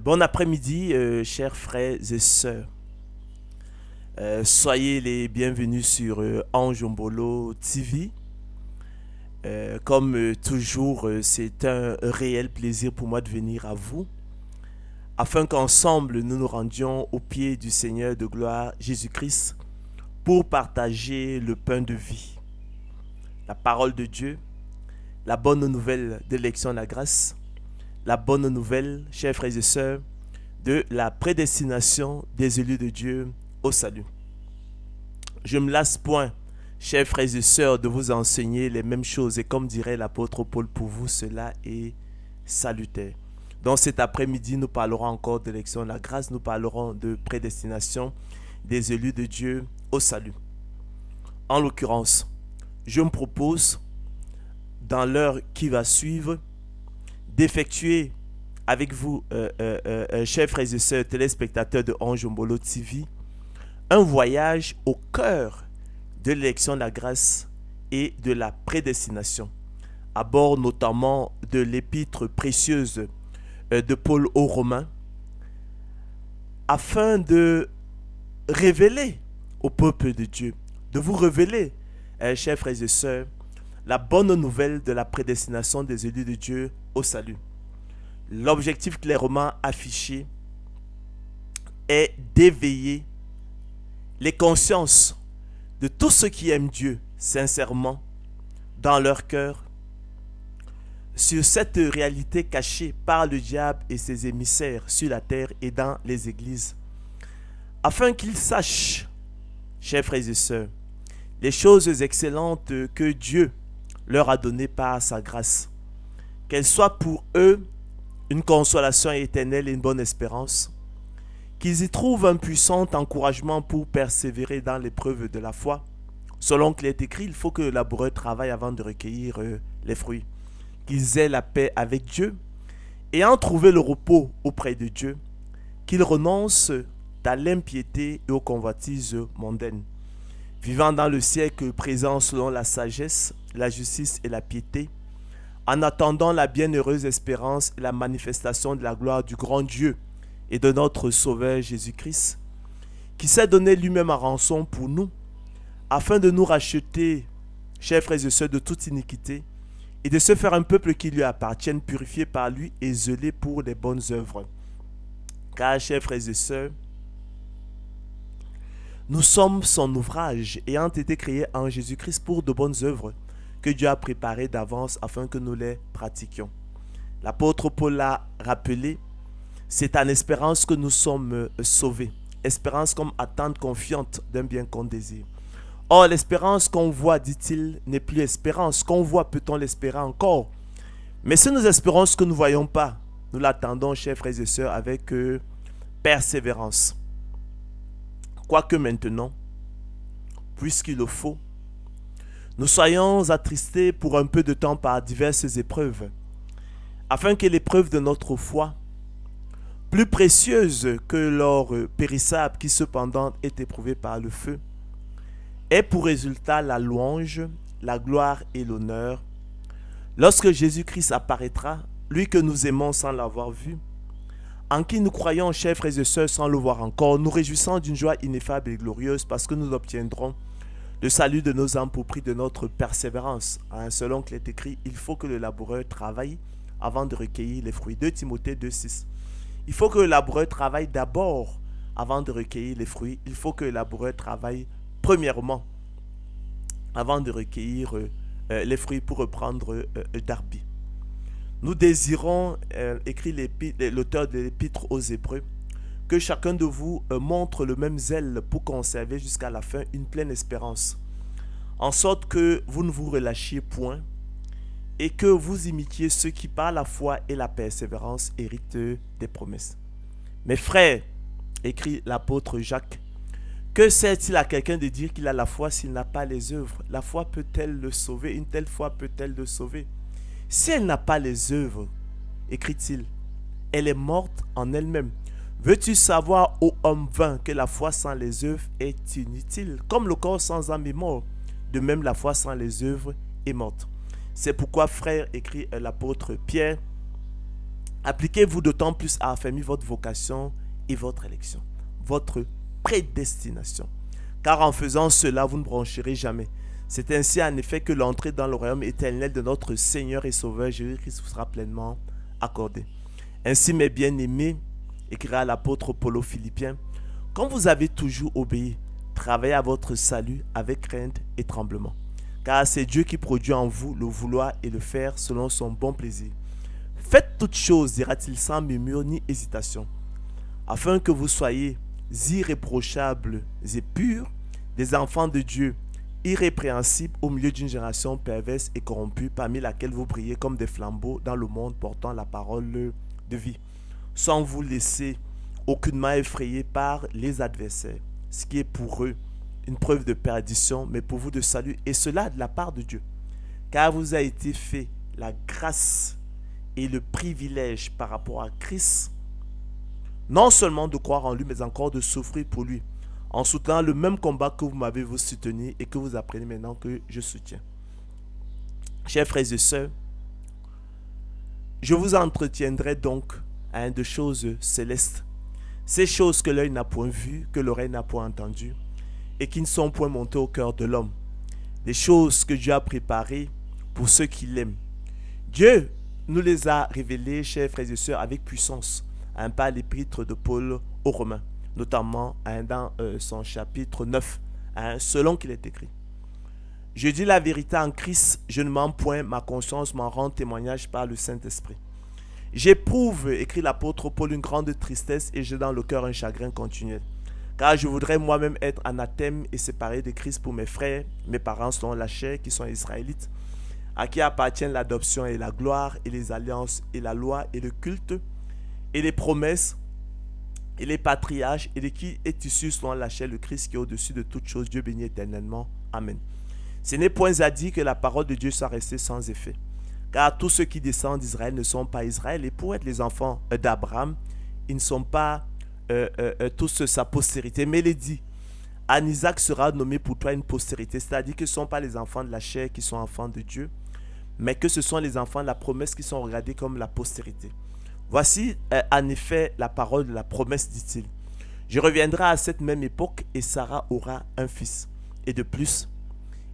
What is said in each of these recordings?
Bon après-midi, chers frères et sœurs. Soyez les bienvenus sur Anjombolo TV. Comme toujours, c'est un réel plaisir pour moi de venir à vous, afin qu'ensemble nous nous rendions aux pieds du Seigneur de gloire Jésus-Christ pour partager le pain de vie, la parole de Dieu, la bonne nouvelle de l'élection de la grâce, la bonne nouvelle, chers frères et sœurs, de la prédestination des élus de Dieu au salut. Je ne me lasse point, chers frères et sœurs, de vous enseigner les mêmes choses. Et comme dirait l'apôtre Paul, pour vous, cela est salutaire. Donc cet après-midi, nous parlerons encore d'élection de la grâce. Nous parlerons de prédestination des élus de Dieu au salut. En l'occurrence, je me propose, dans l'heure qui va suivre, d'effectuer avec vous, chers frères et sœurs téléspectateurs de Anjombolo TV, un voyage au cœur de l'élection de la grâce et de la prédestination, à bord notamment de l'épître précieuse de Paul aux Romains, afin de révéler au peuple de Dieu, de vous révéler, chers frères et sœurs, la bonne nouvelle de la prédestination des élus de Dieu au salut. L'objectif clairement affiché est d'éveiller les consciences de tous ceux qui aiment Dieu sincèrement dans leur cœur sur cette réalité cachée par le diable et ses émissaires sur la terre et dans les églises, afin qu'ils sachent, chers frères et sœurs, les choses excellentes que Dieu leur a données par sa grâce, qu'elles soient pour eux une consolation éternelle et une bonne espérance, qu'ils y trouvent un puissant encouragement pour persévérer dans l'épreuve de la foi. Selon qu'il est écrit, il faut que le laboureur travaille avant de recueillir les fruits. Qu'ils aient la paix avec Dieu, ayant trouvé le repos auprès de Dieu, qu'ils renoncent à l'impiété et aux convoitises mondaines, vivant dans le siècle présent selon la sagesse, la justice et la piété, en attendant la bienheureuse espérance et la manifestation de la gloire du grand Dieu et de notre Sauveur Jésus-Christ, qui s'est donné lui-même en rançon pour nous, afin de nous racheter, chers frères et sœurs, de toute iniquité, et de se faire un peuple qui lui appartienne, purifié par lui et zelé pour les bonnes œuvres. Car, chers frères et sœurs, nous sommes son ouvrage, ayant été créés en Jésus-Christ pour de bonnes œuvres, que Dieu a préparées d'avance afin que nous les pratiquions. L'apôtre Paul l'a rappelé, c'est en espérance que nous sommes sauvés. Espérance comme attente confiante d'un bien qu'on désire. Or, l'espérance qu'on voit, dit-il, n'est plus espérance. Qu'on voit, peut-on l'espérer encore? Mais si nous espérons ce que nous ne voyons pas, nous l'attendons, chers frères et sœurs, avec persévérance. Quoique maintenant, puisqu'il le faut, nous soyons attristés pour un peu de temps par diverses épreuves, afin que l'épreuve de notre foi, plus précieuse que l'or périssable qui cependant est éprouvé par le feu, ait pour résultat la louange, la gloire et l'honneur, lorsque Jésus-Christ apparaîtra, lui que nous aimons sans l'avoir vu, en qui nous croyons, chers frères et sœurs, sans le voir encore, nous réjouissons d'une joie ineffable et glorieuse, parce que nous obtiendrons le salut de nos âmes pour prix de notre persévérance. Selon qu'il est écrit, il faut que le laboureur travaille avant de recueillir les fruits. 2 Timothée 2,6. Il faut que le laboureur travaille d'abord avant de recueillir les fruits. Il faut que le laboureur travaille premièrement avant de recueillir les fruits, pour reprendre Darby. Nous désirons, écrit l'auteur de l'épître aux Hébreux, que chacun de vous montre le même zèle pour conserver jusqu'à la fin une pleine espérance, en sorte que vous ne vous relâchiez point et que vous imitiez ceux qui par la foi et la persévérance héritent des promesses. Mes frères, écrit l'apôtre Jacques, que sert-il à quelqu'un de dire qu'il a la foi s'il n'a pas les œuvres? La foi peut-elle le sauver? Une telle foi peut-elle le sauver? Si elle n'a pas les œuvres, écrit-il, elle est morte en elle-même. Veux-tu savoir, ô homme vain, que la foi sans les œuvres est inutile? Comme le corps sans âme est mort, de même la foi sans les œuvres est morte. C'est pourquoi, frère, écrit l'apôtre Pierre, Appliquez-vous d'autant plus à affermir votre vocation et votre élection, votre prédestination. Car en faisant cela, vous ne broncherez jamais. C'est ainsi en effet que l'entrée dans le royaume éternel de notre Seigneur et Sauveur Jésus-Christ vous sera pleinement accordée. Ainsi, mes bien-aimés, écrira l'apôtre Paul aux Philippiens, quand vous avez toujours obéi, travaillez à votre salut avec crainte et tremblement. Car c'est Dieu qui produit en vous le vouloir et le faire selon son bon plaisir. Faites toutes choses, dira-t-il, sans murmure ni hésitation, afin que vous soyez irréprochables et purs, des enfants de Dieu, irrépréhensibles au milieu d'une génération perverse et corrompue, parmi laquelle vous brillez comme des flambeaux dans le monde portant la parole de vie, sans vous laisser aucunement effrayer par les adversaires, ce qui est pour eux une preuve de perdition, mais pour vous de salut, et cela de la part de Dieu. Car vous a été fait la grâce et le privilège par rapport à Christ, non seulement de croire en lui, mais encore de souffrir pour lui, en soutenant le même combat que vous m'avez vous soutenu et que vous apprenez maintenant que je soutiens. Chers frères et sœurs, je vous entretiendrai donc à de choses célestes, ces choses que l'œil n'a point vues, que l'oreille n'a point entendues, et qui ne sont point montées au cœur de l'homme. Des choses que Dieu a préparées pour ceux qui l'aiment. Dieu nous les a révélées, chers frères et sœurs, avec puissance, par l'épître de Paul aux Romains, notamment dans son chapitre 9, selon qu'il est écrit. Je dis la vérité en Christ, je ne mens point, ma conscience m'en rend témoignage par le Saint-Esprit. J'éprouve, écrit l'apôtre Paul, une grande tristesse et j'ai dans le cœur un chagrin continuel. Car je voudrais moi-même être anathème et séparé de Christ pour mes frères, mes parents selon la chair, qui sont israélites, à qui appartiennent l'adoption et la gloire, et les alliances, et la loi, et le culte, et les promesses, et les patriarches, et de qui est issu selon la chair le Christ qui est au-dessus de toutes choses, Dieu béni éternellement. Amen. Ce n'est point à dire que la parole de Dieu soit restée sans effet. Car tous ceux qui descendent d'Israël ne sont pas Israël, et pour être les enfants d'Abraham, ils ne sont pas tous sa postérité. Mais il est dit, en Isaac sera nommé pour toi une postérité, c'est-à-dire que ce ne sont pas les enfants de la chair qui sont enfants de Dieu, mais que ce sont les enfants de la promesse qui sont regardés comme la postérité. Voici en effet la parole de la promesse, dit-il. Je reviendrai à cette même époque et Sarah aura un fils. Et de plus,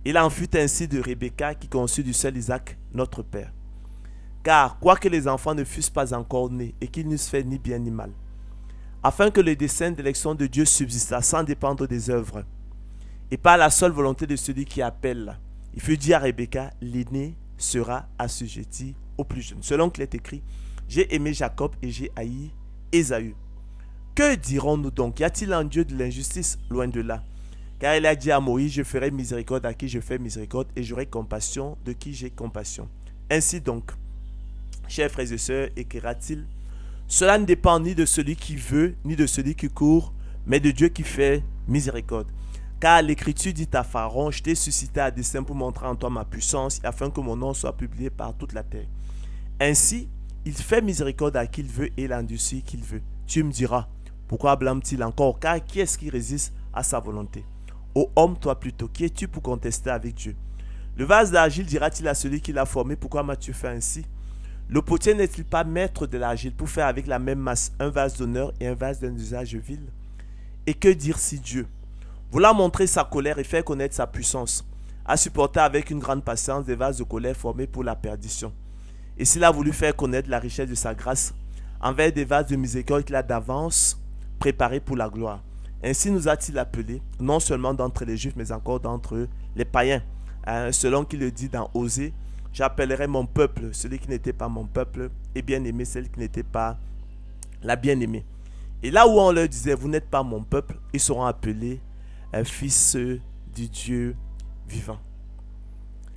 il en fut ainsi de Rebecca qui conçut du seul Isaac, notre père. Car, quoique les enfants ne fussent pas encore nés et qu'ils n'eussent fait ni bien ni mal, afin que le dessein d'élection de Dieu subsistât sans dépendre des œuvres, et par la seule volonté de celui qui appelle, il fut dit à Rebecca, l'aîné sera assujetti au plus jeune. Selon qu'il est écrit, j'ai aimé Jacob et j'ai haï Ésaü. Que dirons-nous donc? Y a-t-il en Dieu de l'injustice? Loin de là. Car il a dit à Moïse, je ferai miséricorde à qui je fais miséricorde et j'aurai compassion de qui j'ai compassion. Ainsi donc, chers frères et sœurs, écrira-t-il, cela ne dépend ni de celui qui veut, ni de celui qui court, mais de Dieu qui fait miséricorde. Car l'Écriture dit à Pharaon, je t'ai suscité à dessein pour montrer en toi ma puissance, afin que mon nom soit publié par toute la terre. Ainsi, il fait miséricorde à qui il veut et l'endurcit qu'il veut. Tu me diras, pourquoi blâme-t-il encore? Car qui est-ce qui résiste à sa volonté? Ô homme, toi plutôt, qui es-tu pour contester avec Dieu? Le vase d'argile dira-t-il à celui qui l'a formé, pourquoi m'as-tu fait ainsi? Le potier n'est-il pas maître de l'argile pour faire avec la même masse un vase d'honneur et un vase d'un usage vil? Et que dire si Dieu, voulant montrer sa colère et faire connaître sa puissance, a supporté avec une grande patience des vases de colère formés pour la perdition? Et s'il a voulu faire connaître la richesse de sa grâce envers des vases de miséricorde qu'il a d'avance préparés pour la gloire, ainsi nous a-t-il appelés, non seulement d'entre les Juifs, mais encore d'entre les païens. Selon qu'il le dit dans Osée, j'appellerai mon peuple, celui qui n'était pas mon peuple, et bien-aimé, celle qui n'était pas la bien-aimée. Et là où on leur disait, vous n'êtes pas mon peuple, ils seront appelés fils du Dieu vivant.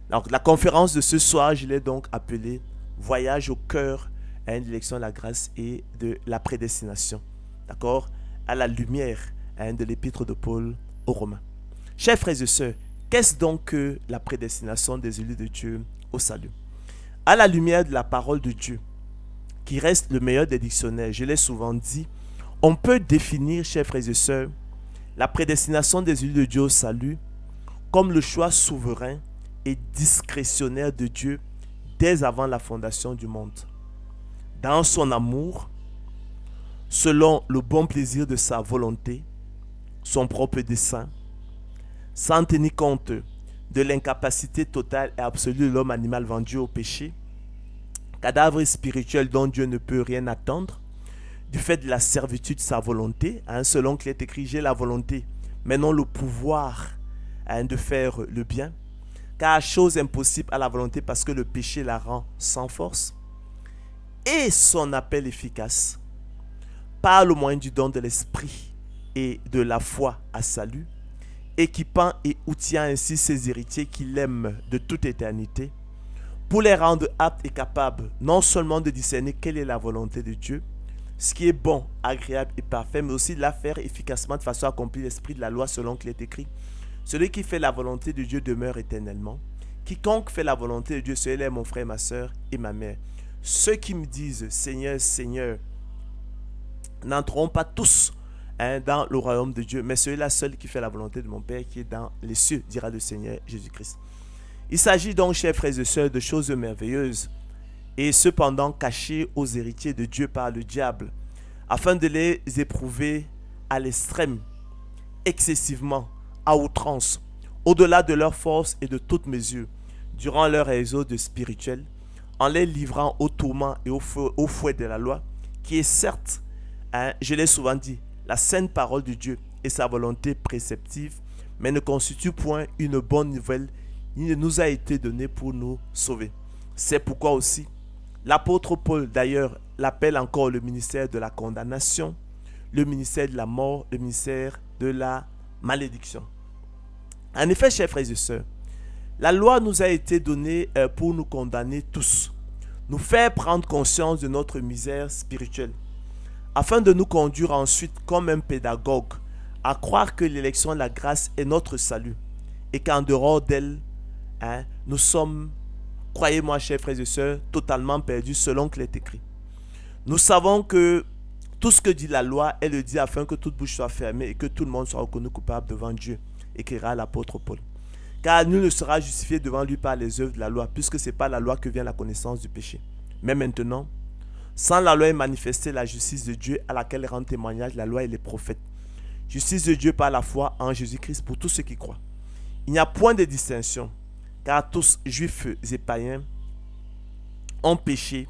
Donc la conférence de ce soir, je l'ai donc appelée Voyage au cœur de l'élection de la grâce et de la prédestination. D'accord? À la lumière de l'épître de Paul aux Romains. Chers frères et sœurs, qu'est-ce donc que la prédestination des élus de Dieu au salut? À la lumière de la parole de Dieu, qui reste le meilleur des dictionnaires, je l'ai souvent dit, on peut définir, chers frères et sœurs, la prédestination des élus de Dieu au salut comme le choix souverain et discrétionnaire de Dieu dès avant la fondation du monde, dans son amour, selon le bon plaisir de sa volonté, son propre dessein, sans tenir compte de l'incapacité totale et absolue de l'homme animal vendu au péché, cadavre spirituel dont Dieu ne peut rien attendre, du fait de la servitude de sa volonté, selon qu'il est écrit, j'ai la volonté, mais non le pouvoir de faire le bien, car chose impossible à la volonté parce que le péché la rend sans force, et son appel efficace, par le moyen du don de l'esprit et de la foi à salut, équipant et outillant ainsi ses héritiers qu'il aime de toute éternité, pour les rendre aptes et capables non seulement de discerner quelle est la volonté de Dieu, ce qui est bon, agréable et parfait, mais aussi de la faire efficacement de façon à accomplir l'esprit de la loi selon qu'il est écrit. Celui qui fait la volonté de Dieu demeure éternellement. Quiconque fait la volonté de Dieu, celui-là est mon frère, ma soeur et ma mère. Ceux qui me disent Seigneur, Seigneur, n'entreront pas tous dans le royaume de Dieu, mais celui-là seul qui fait la volonté de mon Père qui est dans les cieux, dira le Seigneur Jésus-Christ. Il s'agit donc, chers frères et sœurs, de choses merveilleuses et cependant cachées aux héritiers de Dieu par le diable, afin de les éprouver à l'extrême, excessivement, à outrance, au-delà de leur force et de toute mesure, durant leur exode spirituel, en les livrant au tourment et au fouet de la loi, qui est certes, je l'ai souvent dit, la sainte parole de Dieu et sa volonté préceptive, mais ne constitue point une bonne nouvelle, ni ne nous a été donné pour nous sauver. C'est pourquoi aussi, l'apôtre Paul d'ailleurs l'appelle encore le ministère de la condamnation, le ministère de la mort, le ministère de la malédiction. En effet, chers frères et sœurs, la loi nous a été donnée pour nous condamner tous, nous faire prendre conscience de notre misère spirituelle, afin de nous conduire ensuite comme un pédagogue à croire que l'élection de la grâce est notre salut et qu'en dehors d'elle, nous sommes, croyez-moi chers frères et sœurs, totalement perdus selon qu'il est écrit. Nous savons que tout ce que dit la loi, elle le dit afin que toute bouche soit fermée et que tout le monde soit reconnu coupable devant Dieu, écrira l'apôtre Paul. Car nul ne sera justifié devant lui par les œuvres de la loi, puisque ce n'est pas la loi que vient la connaissance du péché. Mais maintenant, sans la loi est manifestée la justice de Dieu à laquelle rend témoignage la loi et les prophètes. Justice de Dieu par la foi en Jésus-Christ pour tous ceux qui croient. Il n'y a point de distinction, car tous, juifs et païens, ont péché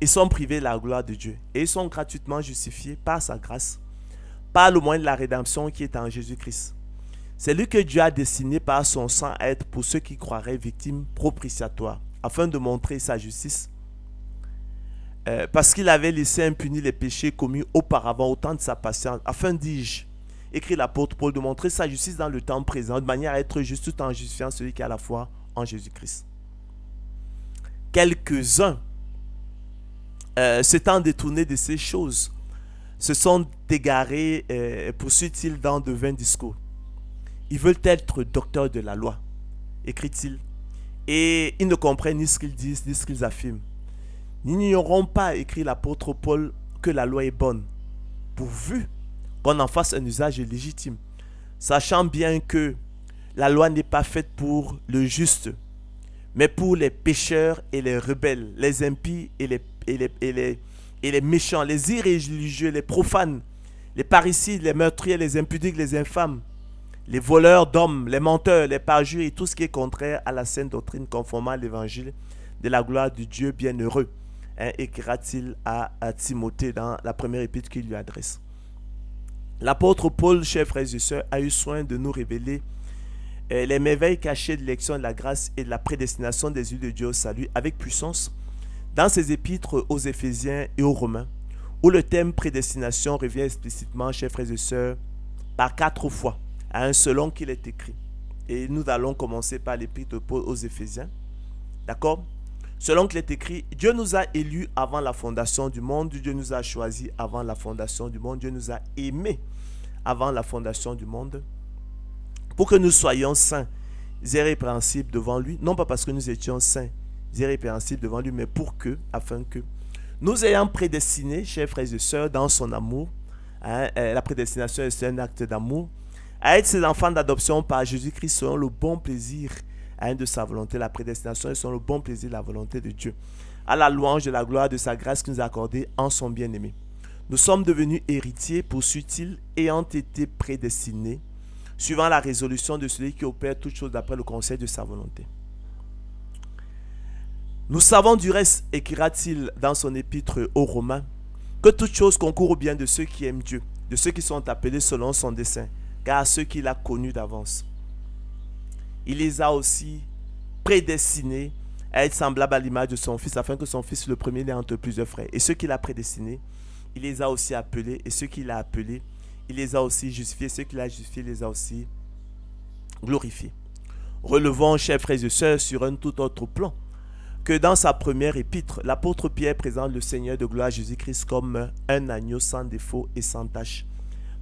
et sont privés de la gloire de Dieu. Et ils sont gratuitement justifiés par sa grâce, par le moyen de la rédemption qui est en Jésus-Christ. C'est lui que Dieu a destiné par son sang à être pour ceux qui croiraient victimes propitiatoires, afin de montrer sa justice, parce qu'il avait laissé impunis les péchés commis auparavant au temps de sa patience, afin, dis-je, écrit l'apôtre Paul, de montrer sa justice dans le temps présent, de manière à être juste tout en justifiant celui qui a la foi en Jésus-Christ. Quelques-uns, s'étant détournés de ces choses, se sont égarés, poursuit-il dans de vains discours. Ils veulent être docteurs de la loi, écrit-il, et ils ne comprennent ni ce qu'ils disent, ni ce qu'ils affirment. Ils n'ignoreront pas, écrit l'apôtre Paul, que la loi est bonne, pourvu qu'on en fasse un usage légitime, sachant bien que la loi n'est pas faite pour le juste, mais pour les pécheurs et les rebelles, les impies et les méchants, les irréligieux, les profanes, les parricides, les meurtriers, les impudiques, les infâmes, les voleurs d'hommes, les menteurs, les parjures et tout ce qui est contraire à la sainte doctrine conformément à l'évangile de la gloire du Dieu bienheureux, écrira-t-il à Timothée dans la première épître qu'il lui adresse. L'apôtre Paul, chers frères et sœurs, a eu soin de nous révéler les merveilles cachées de l'élection de la grâce et de la prédestination des yeux de Dieu au salut avec puissance dans ses épîtres aux Éphésiens et aux Romains, où le thème prédestination revient explicitement, chers frères et sœurs, par 4 fois, selon qu'il est écrit. Et nous allons commencer par l'épître de Paul aux Éphésiens. D'accord? Selon qu'il est écrit, Dieu nous a élus avant la fondation du monde, Dieu nous a choisis avant la fondation du monde, Dieu nous a aimés avant la fondation du monde, pour que nous soyons saints, irrépréhensibles devant lui, non pas parce que nous étions saints, irrépréhensibles devant lui, mais afin que nous ayons prédestinés, chers frères et sœurs, dans son amour, la prédestination est un acte d'amour, à être ses enfants d'adoption par Jésus-Christ selon le bon plaisir de sa volonté, la prédestination est selon le bon plaisir de la volonté de Dieu, à la louange de la gloire de sa grâce qu'il nous a accordée en son bien-aimé. Nous sommes devenus héritiers, poursuit-il, ayant été prédestinés, suivant la résolution de celui qui opère toutes choses d'après le conseil de sa volonté. Nous savons du reste, écrira-t-il dans son épître aux Romains, que toute chose concourt au bien de ceux qui aiment Dieu, de ceux qui sont appelés selon son dessein, car à ceux qu'il a connus d'avance. Il les a aussi prédestinés à être semblables à l'image de son Fils, afin que son Fils soit le premier-né entre plusieurs frères. Et ceux qu'il a prédestinés, il les a aussi appelés, et ceux qu'il a appelés, il les a aussi justifiés, ceux qu'il a justifiés, il les a aussi glorifiés. Relevons, chers frères et sœurs, sur un tout autre plan, que dans sa première épître, l'apôtre Pierre présente le Seigneur de gloire Jésus-Christ comme un agneau sans défaut et sans tache,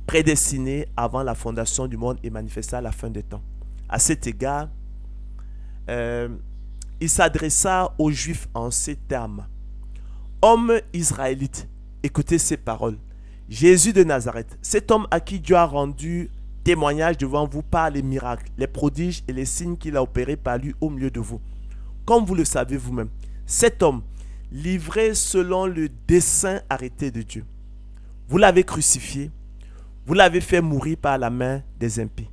prédestiné avant la fondation du monde et manifesté à la fin des temps. À cet égard, il s'adressa aux Juifs en ces termes. Hommes israélites, écoutez ces paroles. Jésus de Nazareth, cet homme à qui Dieu a rendu témoignage devant vous par les miracles, les prodiges et les signes qu'il a opérés par lui au milieu de vous. Comme vous le savez vous-même, cet homme, livré selon le dessein arrêté de Dieu, vous l'avez crucifié, vous l'avez fait mourir par la main des impies.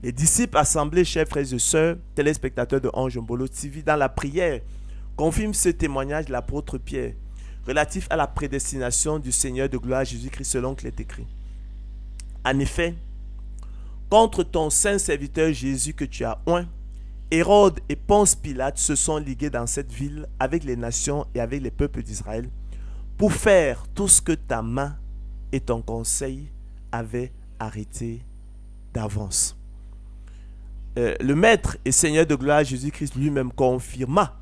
Les disciples assemblés, chers frères et sœurs, téléspectateurs de Ange Mbolo TV, dans la prière, confirment ce témoignage de l'apôtre Pierre, relatif à la prédestination du Seigneur de gloire Jésus-Christ selon qu'il est écrit. En effet, contre ton saint serviteur Jésus que tu as oint, Hérode et Ponce Pilate se sont ligués dans cette ville avec les nations et avec les peuples d'Israël pour faire tout ce que ta main et ton conseil avaient arrêté d'avance. Le Maître et Seigneur de gloire Jésus-Christ lui-même confirma,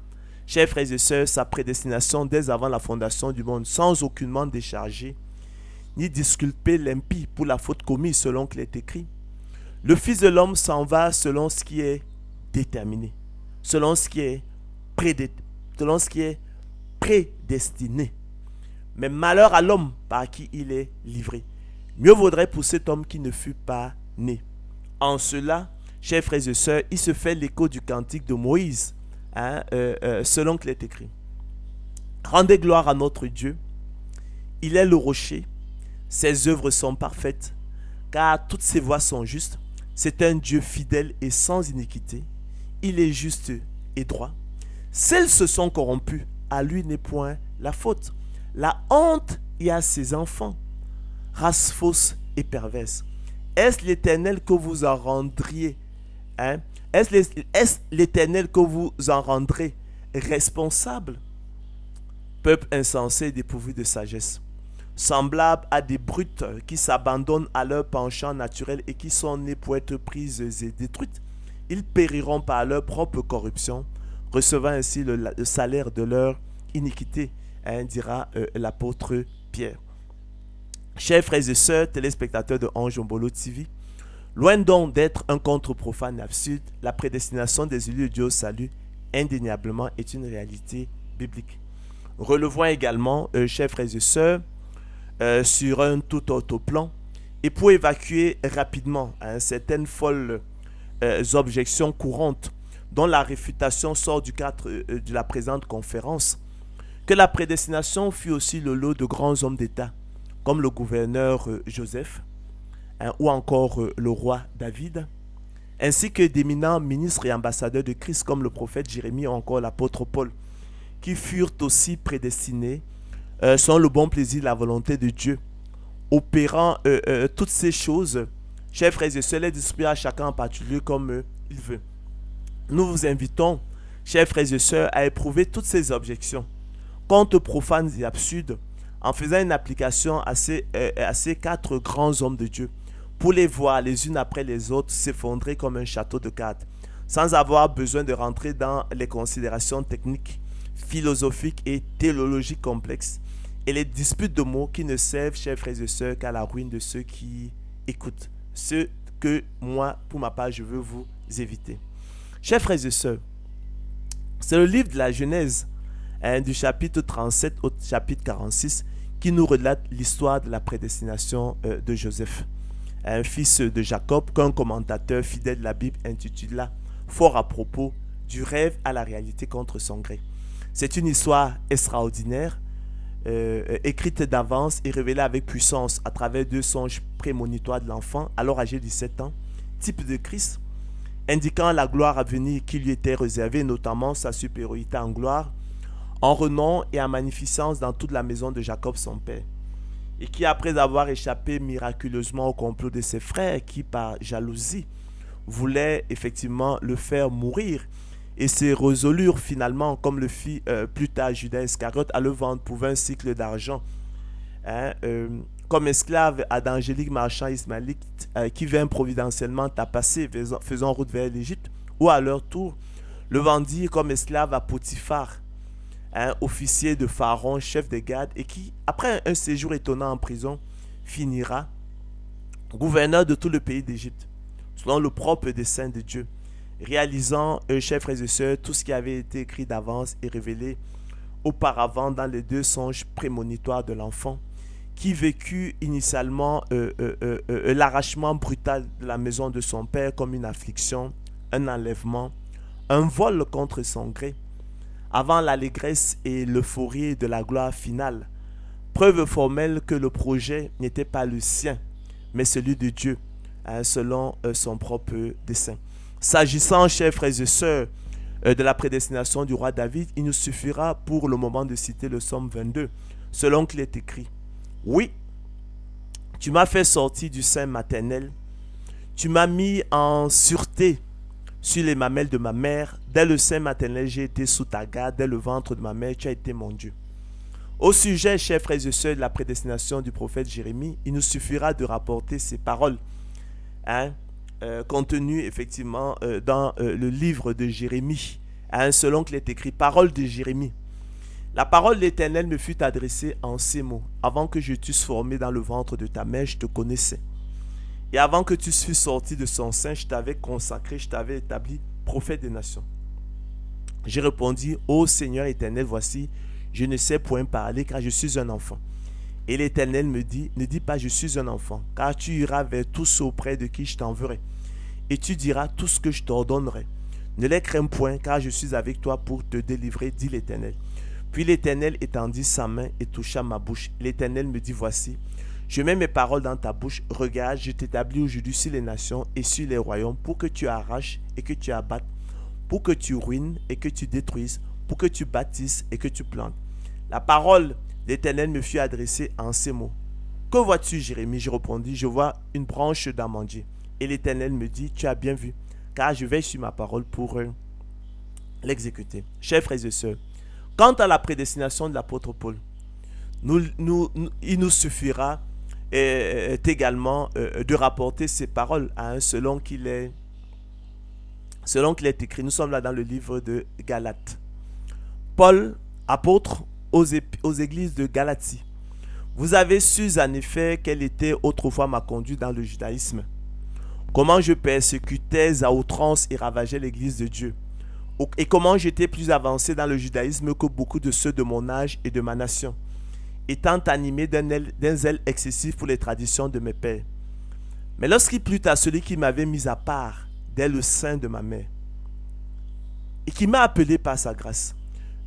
chers frères et sœurs, sa prédestination dès avant la fondation du monde, sans aucunement décharger ni disculper l'impie pour la faute commise selon qu'il est écrit. Le Fils de l'homme s'en va selon ce qui est déterminé, selon ce qui est prédestiné. Mais malheur à l'homme par qui il est livré. Mieux vaudrait pour cet homme qui ne fût pas né. En cela, chers frères et sœurs, il se fait l'écho du cantique de Moïse, selon qu'il est écrit. Rendez gloire à notre Dieu, il est le rocher, ses œuvres sont parfaites, car toutes ses voies sont justes. C'est un Dieu fidèle et sans iniquité. Il est juste et droit. Celles se sont corrompues, à lui n'est point la faute. La honte est à ses enfants, race fausse et perverse. Est-ce l'Éternel que vous en rendriez Est-ce l'Éternel que vous en rendrez responsable? Peuple insensé et dépourvu de sagesse, semblable à des brutes qui s'abandonnent à leur penchant naturel et qui sont nées pour être prises et détruites, ils périront par leur propre corruption, recevant ainsi le salaire de leur iniquité, dira l'apôtre Pierre. Chers frères et sœurs, téléspectateurs de Ange Mbolo TV, loin donc d'être un contre profane absurde, la prédestination des élus de Dieu au salut, indéniablement, est une réalité biblique. Relevons également, chers frères et sœurs, sur un tout autre plan, et pour évacuer rapidement certaines folles objections courantes dont la réfutation sort du cadre de la présente conférence, que la prédestination fut aussi le lot de grands hommes d'État, comme le gouverneur Joseph, ou encore le roi David, ainsi que d'éminents ministres et ambassadeurs de Christ comme le prophète Jérémie ou encore l'apôtre Paul, qui furent aussi prédestinés selon le bon plaisir de la volonté de Dieu, opérant toutes ces choses. Chers frères et sœurs, les distribuer à chacun en particulier comme il veut. Nous vous invitons, chers frères et sœurs, à éprouver toutes ces objections, contre profanes et absurdes, en faisant une application à ces 4 grands hommes de Dieu, pour les voir les unes après les autres s'effondrer comme un château de cartes, sans avoir besoin de rentrer dans les considérations techniques, philosophiques et théologiques complexes, et les disputes de mots qui ne servent, chers frères et sœurs, qu'à la ruine de ceux qui écoutent. Ce que moi, pour ma part, je veux vous éviter. Chers frères et sœurs, c'est le livre de la Genèse, du chapitre 37 au chapitre 46, qui nous relate l'histoire de la prédestination de Joseph, un fils de Jacob, qu'un commentateur fidèle de la Bible intitula fort à propos du rêve à la réalité contre son gré. C'est une histoire extraordinaire, écrite d'avance et révélée avec puissance à travers 2 songes prémonitoires de l'enfant, alors âgé de 7 ans, type de Christ, indiquant la gloire à venir qui lui était réservée, notamment sa supériorité en gloire, en renom et en magnificence dans toute la maison de Jacob son père, et qui, après avoir échappé miraculeusement au complot de ses frères qui, par jalousie, voulaient effectivement le faire mourir, et se résolurent finalement, comme le fit plus tard Judas Iscariote, à le vendre pour 20 cycles d'argent, comme esclave à d'angéliques marchands ismaélites qui vinrent providentiellement tapasser, faisant route vers l'Égypte, ou à leur tour le vendirent comme esclave à Potiphar, officier de Pharaon, chef des gardes, et qui, après un séjour étonnant en prison, finira gouverneur de tout le pays d'Égypte, selon le propre dessein de Dieu, réalisant, chers frères et sœurs, tout ce qui avait été écrit d'avance et révélé auparavant dans les 2 songes prémonitoires de l'enfant, qui vécut initialement l'arrachement brutal de la maison de son père comme une affliction, un enlèvement, un vol contre son gré, avant l'allégresse et l'euphorie de la gloire finale, preuve formelle que le projet n'était pas le sien, mais celui de Dieu, selon son propre dessein. S'agissant, chers frères et sœurs, de la prédestination du roi David, il nous suffira pour le moment de citer le psaume 22, selon qu'il est écrit: oui, tu m'as fait sortir du sein maternel, tu m'as mis en sûreté sur les mamelles de ma mère. Dès le sein maternel, j'ai été sous ta garde, dès le ventre de ma mère, tu as été mon Dieu. Au sujet, chers frères et sœurs, de la prédestination du prophète Jérémie, il nous suffira de rapporter ces paroles, contenues effectivement dans le livre de Jérémie, selon qu'il est écrit: parole de Jérémie. La parole de l'Éternel me fut adressée en ces mots: avant que je t'eusse formé dans le ventre de ta mère, je te connaissais. Et avant que tu fusses sorti de son sein, je t'avais consacré, je t'avais établi prophète des nations. J'ai répondu: ô Seigneur Éternel, voici, je ne sais point parler, car je suis un enfant. Et l'Éternel me dit: ne dis pas je suis un enfant, car tu iras vers tous ceux auprès de qui je t'enverrai, et tu diras tout ce que je t'ordonnerai. Ne les crains point, car je suis avec toi pour te délivrer, dit l'Éternel. Puis l'Éternel étendit sa main et toucha ma bouche. L'Éternel me dit: voici, je mets mes paroles dans ta bouche. Regarde, je t'établis aujourd'hui sur les nations et sur les royaumes, pour que tu arraches et que tu abattes, pour que tu ruines et que tu détruises, pour que tu bâtisses et que tu plantes. La parole d'Éternel me fut adressée en ces mots: que vois-tu, Jérémie? Je répondis: je vois une branche d'amandier. Et l'Éternel me dit: tu as bien vu, car je veille sur ma parole pour l'exécuter. Chers frères et sœurs, quant à la prédestination de l'apôtre Paul, il nous suffira également de rapporter ces paroles selon qu'il est écrit. Nous sommes là dans le livre de Galates. Paul, apôtre aux églises de Galatie. Vous avez su en effet quelle était autrefois ma conduite dans le judaïsme, comment je persécutais à outrance et ravageais l'église de Dieu, et comment j'étais plus avancé dans le judaïsme que beaucoup de ceux de mon âge et de ma nation, étant animé d'un zèle excessif pour les traditions de mes pères. Mais lorsqu'il plut à celui qui m'avait mis à part dès le sein de ma mère, et qui m'a appelé par sa grâce,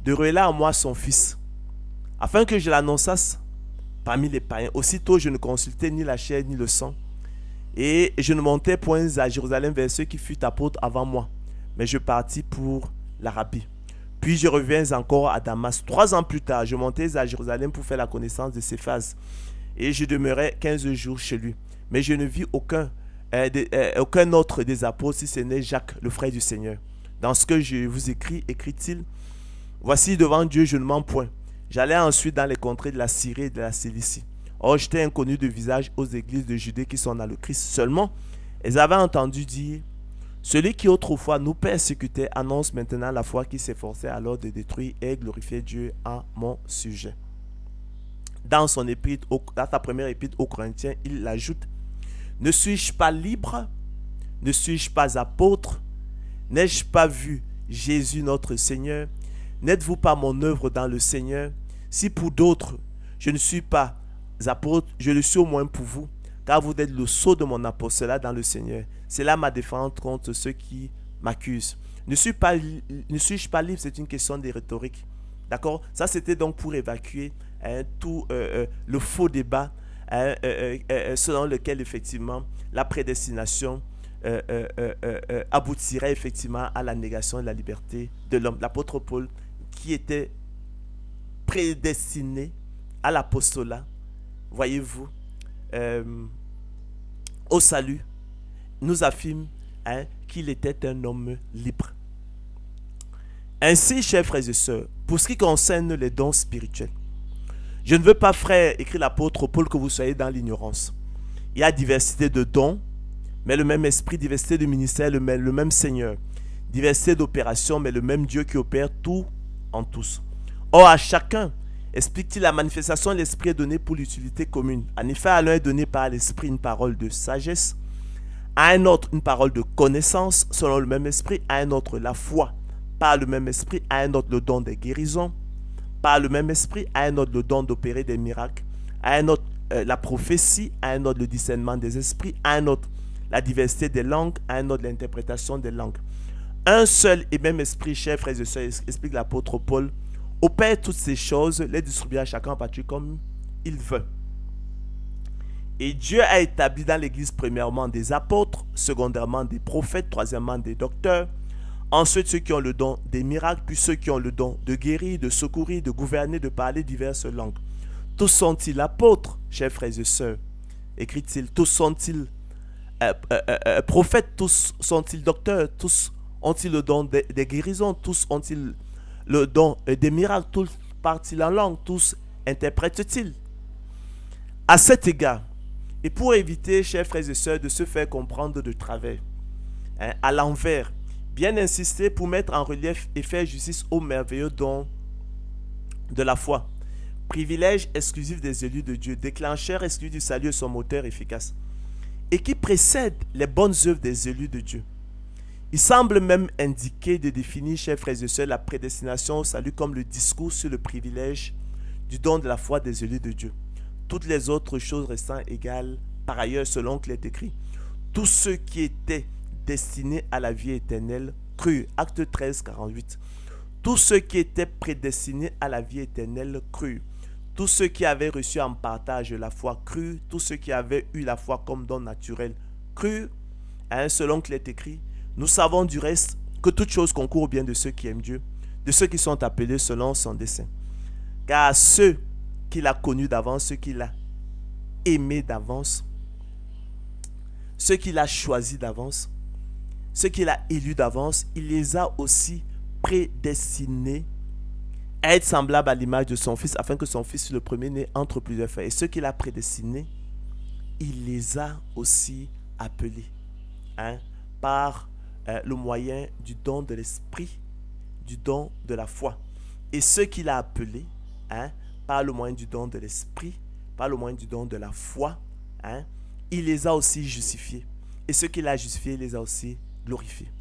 de révéler à moi son Fils, afin que je l'annonçasse parmi les païens, aussitôt je ne consultais ni la chair ni le sang, et je ne montais point à Jérusalem vers ceux qui furent apôtres avant moi, mais je partis pour l'Arabie. Puis je reviens encore à Damas. 3 ans plus tard, je montais à Jérusalem pour faire la connaissance de Céphas, et je demeurai 15 jours chez lui. Mais je ne vis aucun autre des apôtres, si ce n'est Jacques, le frère du Seigneur. Dans ce que je vous écris, écrit-il: voici, devant Dieu, je ne mens point. J'allais ensuite dans les contrées de la Syrie et de la Cilicie. Or, j'étais inconnu de visage aux églises de Judée qui sont dans le Christ. Seulement, elles avaient entendu dire: celui qui autrefois nous persécutait annonce maintenant la foi qui s'efforçait alors de détruire et glorifier Dieu en mon sujet. Dans sa première épître aux Corinthiens, il ajoute: ne suis-je pas libre? Ne suis-je pas apôtre? N'ai-je pas vu Jésus notre Seigneur? N'êtes-vous pas mon œuvre dans le Seigneur? Si pour d'autres je ne suis pas apôtre, je le suis au moins pour vous, car vous êtes le sceau de mon apostolat dans le Seigneur. C'est là ma défense contre ceux qui m'accusent. Ne suis-je pas libre? C'est une question de rhétorique. D'accord? Ça, c'était donc pour évacuer tout le faux débat selon lequel, effectivement, la prédestination aboutirait effectivement à la négation de la liberté de l'homme. L'apôtre Paul, qui était prédestiné à l'apostolat, voyez-vous, au salut, nous affirme qu'il était un homme libre. Ainsi, chers frères et sœurs, pour ce qui concerne les dons spirituels, je ne veux pas, frère, écrit l'apôtre Paul, que vous soyez dans l'ignorance. Il y a diversité de dons, mais le même esprit, diversité de ministères, le même Seigneur, diversité d'opérations, mais le même Dieu qui opère tout en tous. Or, à chacun, explique-t-il, la manifestation de l'esprit est donnée pour l'utilité commune. En effet, à l'un est donné par l'esprit une parole de sagesse, à un autre une parole de connaissance, selon le même esprit, à un autre la foi, par le même esprit, à un autre le don des guérisons, par le même esprit, à un autre le don d'opérer des miracles, à un autre la prophétie, à un autre le discernement des esprits, à un autre la diversité des langues, à un autre l'interprétation des langues. Un seul et même esprit, chers frères et sœurs, explique l'apôtre Paul, opère toutes ces choses, les distribue à chacun en partie comme il veut. Et Dieu a établi dans l'Église premièrement des apôtres, secondairement des prophètes, troisièmement des docteurs, ensuite ceux qui ont le don des miracles, puis ceux qui ont le don de guérir, de secourir, de gouverner, de parler diverses langues. Tous sont-ils apôtres, chers frères et sœurs, écrit-il, tous sont-ils prophètes, tous sont-ils docteurs, tous ont-ils le don des guérisons, tous ont-ils le don des miracles, tous parlent-ils en langue, tous interprètent-ils. À cet égard, et pour éviter, chers frères et sœurs, de se faire comprendre de travers, à l'envers, bien insister pour mettre en relief et faire justice au merveilleux don de la foi. Privilège exclusif des élus de Dieu, déclencheur exclusif du salut et son moteur efficace, et qui précède les bonnes œuvres des élus de Dieu. Il semble même indiquer de définir, chers frères et sœurs, la prédestination au salut comme le discours sur le privilège du don de la foi des élus de Dieu. Toutes les autres choses restant égales, par ailleurs, selon qu'il est écrit, tous ceux qui étaient destinés à la vie éternelle crurent. Acte 13, 48. Tous ceux qui étaient prédestinés à la vie éternelle crurent. Tous ceux qui avaient reçu en partage la foi crurent. Tous ceux qui avaient eu la foi comme don naturel crurent. Selon qu'il est écrit, nous savons du reste que toute chose concourt au bien de ceux qui aiment Dieu, de ceux qui sont appelés selon son dessein. Car ceux qu'il a connus d'avance, ceux qu'il a aimés d'avance, ceux qu'il a choisis d'avance, ceux qu'il a élus d'avance, il les a aussi prédestinés à être semblables à l'image de son Fils, afin que son Fils soit le premier-né entre plusieurs frères. Et ceux qu'il a prédestinés, il les a aussi appelés par le moyen du don de l'esprit, du don de la foi. Et ceux qu'il a appelés, par le moyen du don de l'esprit, par le moyen du don de la foi, il les a aussi justifiés. Et ceux qu'il a justifiés, il les a aussi glorifiés.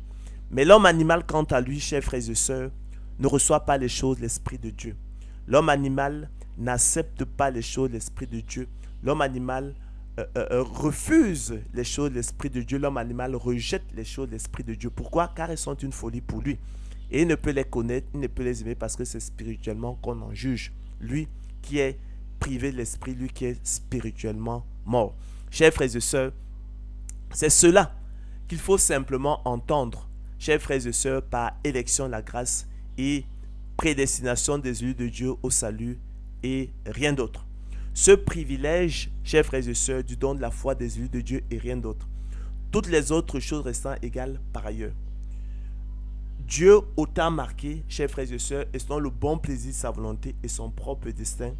Mais l'homme animal, quant à lui, chers frères et sœurs, ne reçoit pas les choses de l'Esprit de Dieu. L'homme animal n'accepte pas les choses de l'Esprit de Dieu. L'homme animal refuse les choses de l'Esprit de Dieu. L'homme animal rejette les choses de l'Esprit de Dieu. Pourquoi? Car elles sont une folie pour lui. Et il ne peut les connaître, il ne peut les aimer parce que c'est spirituellement qu'on en juge. Lui qui est privé de l'Esprit, lui qui est spirituellement mort. Chers frères et sœurs, c'est cela qu'il faut simplement entendre, chers frères et sœurs, par élection de la grâce et prédestination des élus de Dieu au salut et rien d'autre. Ce privilège, chers frères et sœurs, du don de la foi des élus de Dieu et rien d'autre. Toutes les autres choses restant égales par ailleurs. Dieu, autant marqué, chers frères et sœurs, et selon le bon plaisir de sa volonté et son propre destin,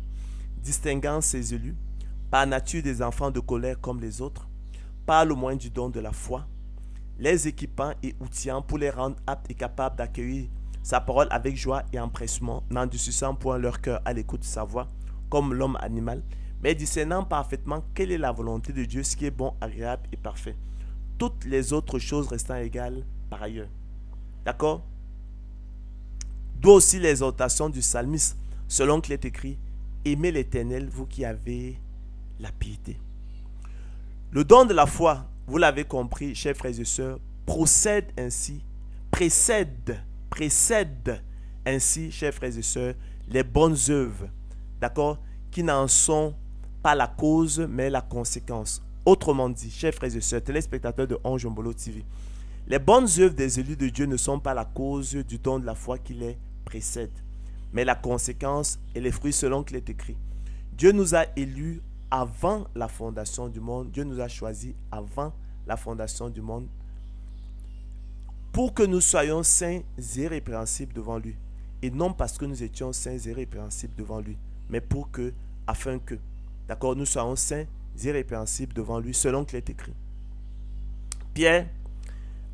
distinguant ses élus, par nature des enfants de colère comme les autres, par le moyen du don de la foi, les équipant et outillant pour les rendre aptes et capables d'accueillir sa parole avec joie et empressement, n'endurcissant point leur cœur à l'écoute de sa voix, comme l'homme animal, mais discernant parfaitement quelle est la volonté de Dieu, ce qui est bon, agréable et parfait. Toutes les autres choses restant égales par ailleurs. D'accord? D'où aussi l'exhortation du psalmiste, selon qu'il est écrit, aimez l'Éternel, vous qui avez la piété. Le don de la foi, vous l'avez compris, chers frères et sœurs, précède ainsi, chers frères et sœurs, les bonnes œuvres, d'accord, qui n'en sont pas la cause, mais la conséquence. Autrement dit, chers frères et sœurs, téléspectateurs de Ange Mbolo TV, les bonnes œuvres des élus de Dieu ne sont pas la cause du don de la foi qui les précède, mais la conséquence et les fruits selon qu'il est écrit. Dieu nous a élus avant la fondation du monde. Dieu nous a choisis avant la fondation du monde pour que nous soyons saints et irrépréhensibles devant lui. Et non parce que nous étions saints et irrépréhensibles devant lui, mais pour que, afin que, d'accord, nous soyons saints et irrépréhensibles devant lui, selon qu'il est écrit. Pierre,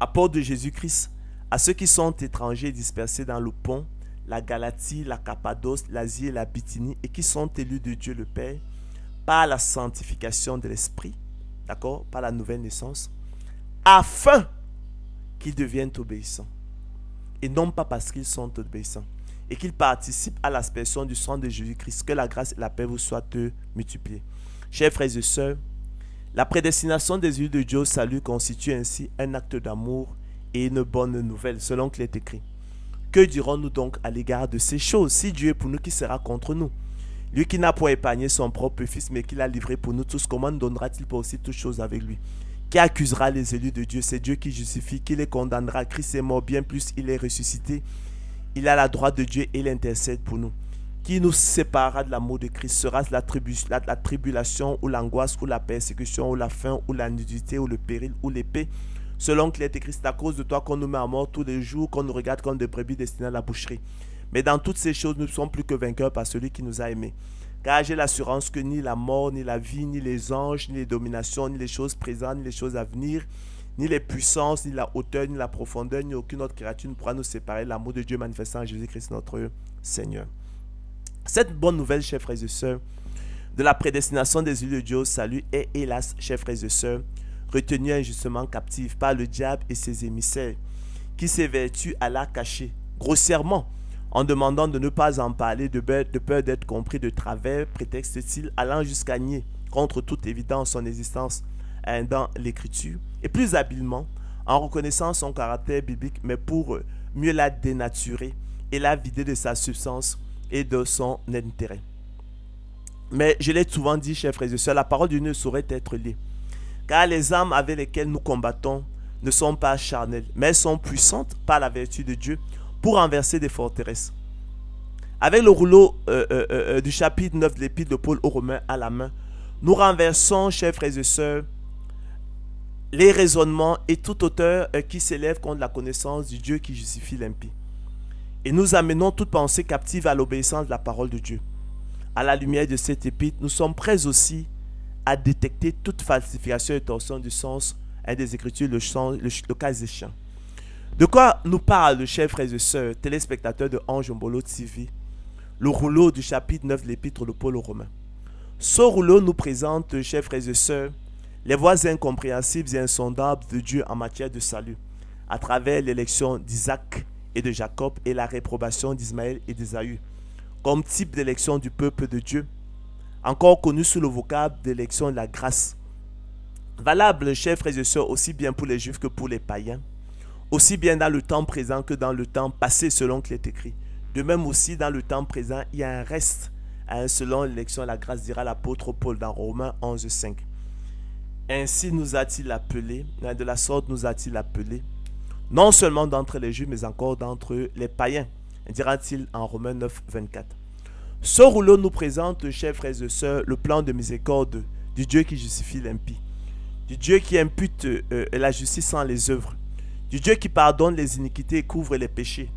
apôtre de Jésus-Christ, à ceux qui sont étrangers dispersés dans le Pont, la Galatie, la Cappadoce, l'Asie et la Bithynie, et qui sont élus de Dieu le Père, par la sanctification de l'Esprit, d'accord, par la nouvelle naissance, afin qu'ils deviennent obéissants. Et non pas parce qu'ils sont obéissants. Et qu'ils participent à l'aspersion du sang de Jésus-Christ. Que la grâce et la paix vous soient multipliées. Chers frères et sœurs, la prédestination des élus de Dieu au salut constitue ainsi un acte d'amour et une bonne nouvelle, selon qu'il est écrit. Que dirons-nous donc à l'égard de ces choses? Si Dieu est pour nous, qui sera contre nous? Lui qui n'a point épargné son propre fils, mais qui l'a livré pour nous tous, comment ne donnera-t-il pas aussi toutes choses avec lui? Qui accusera les élus de Dieu? C'est Dieu qui justifie, qui les condamnera. Christ est mort, bien plus il est ressuscité. Il a la droite de Dieu et il intercède pour nous. Qui nous séparera de l'amour de Christ? Sera-ce la tribulation ou l'angoisse ou la persécution ou la faim ou la nudité ou le péril ou l'épée? Selon qu'il est écrit, c'est à cause de toi qu'on nous met à mort tous les jours, qu'on nous regarde comme des brebis destinées à la boucherie. Mais dans toutes ces choses, nous ne sommes plus que vainqueurs par celui qui nous a aimés. Car j'ai l'assurance que ni la mort, ni la vie, ni les anges, ni les dominations, ni les choses présentes, ni les choses à venir, ni les puissances, ni la hauteur, ni la profondeur, ni aucune autre créature ne pourra nous séparer de l'amour de Dieu manifestant en Jésus-Christ notre Seigneur. Cette bonne nouvelle, chers frères et sœurs, de la prédestination des élus de Dieu au salut est, hélas, chers frères et sœurs, retenue injustement captive par le diable et ses émissaires, qui s'évertuent à la cacher, grossièrement, en demandant de ne pas en parler de peur d'être compris de travers, prétexte-t-il, allant jusqu'à nier, contre toute évidence, son existence dans l'Écriture, et plus habilement, en reconnaissant son caractère biblique, mais pour mieux la dénaturer et la vider de sa substance et de son intérêt. Mais je l'ai souvent dit, chers frères et sœurs, la parole de Dieu ne saurait être liée, car les armes avec lesquelles nous combattons ne sont pas charnelles, mais elles sont puissantes par la vertu de Dieu pour renverser des forteresses. Avec le rouleau du chapitre 9 de l'épître de Paul aux Romains à la main, nous renversons, chers frères et sœurs, les raisonnements et toute hauteur qui s'élève contre la connaissance du Dieu qui justifie l'impie. Et nous amenons toute pensée captive à l'obéissance de la parole de Dieu. À la lumière de cette épître, nous sommes prêts aussi à détecter toute falsification et torsion du sens des Écritures, le cas échéant. De quoi nous parle, chers frères et sœurs, téléspectateurs de Ange Mbolo TV, le rouleau du chapitre 9 de l'épître de Paul aux Romains? Ce rouleau nous présente, chers frères et sœurs, les voies incompréhensibles et insondables de Dieu en matière de salut, à travers l'élection d'Isaac et de Jacob et la réprobation d'Ismaël et d'Ésaü, comme type d'élection du peuple de Dieu, encore connu sous le vocable d'élection de la grâce. Valable, chers frères et sœurs, aussi bien pour les Juifs que pour les païens, aussi bien dans le temps présent que dans le temps passé, selon qu'il est écrit. De même aussi, dans le temps présent, il y a un reste, selon l'élection de la grâce, dira l'apôtre Paul dans Romains 11, 5. Ainsi nous a-t-il appelés, de la sorte nous a-t-il appelés, non seulement d'entre les Juifs, mais encore d'entre les païens, dira-t-il en Romains 9, 24. Ce rouleau nous présente, chers frères et sœurs, le plan de miséricorde du Dieu qui justifie l'impie, du Dieu qui impute la justice sans les œuvres, du Dieu qui pardonne les iniquités et couvre les péchés,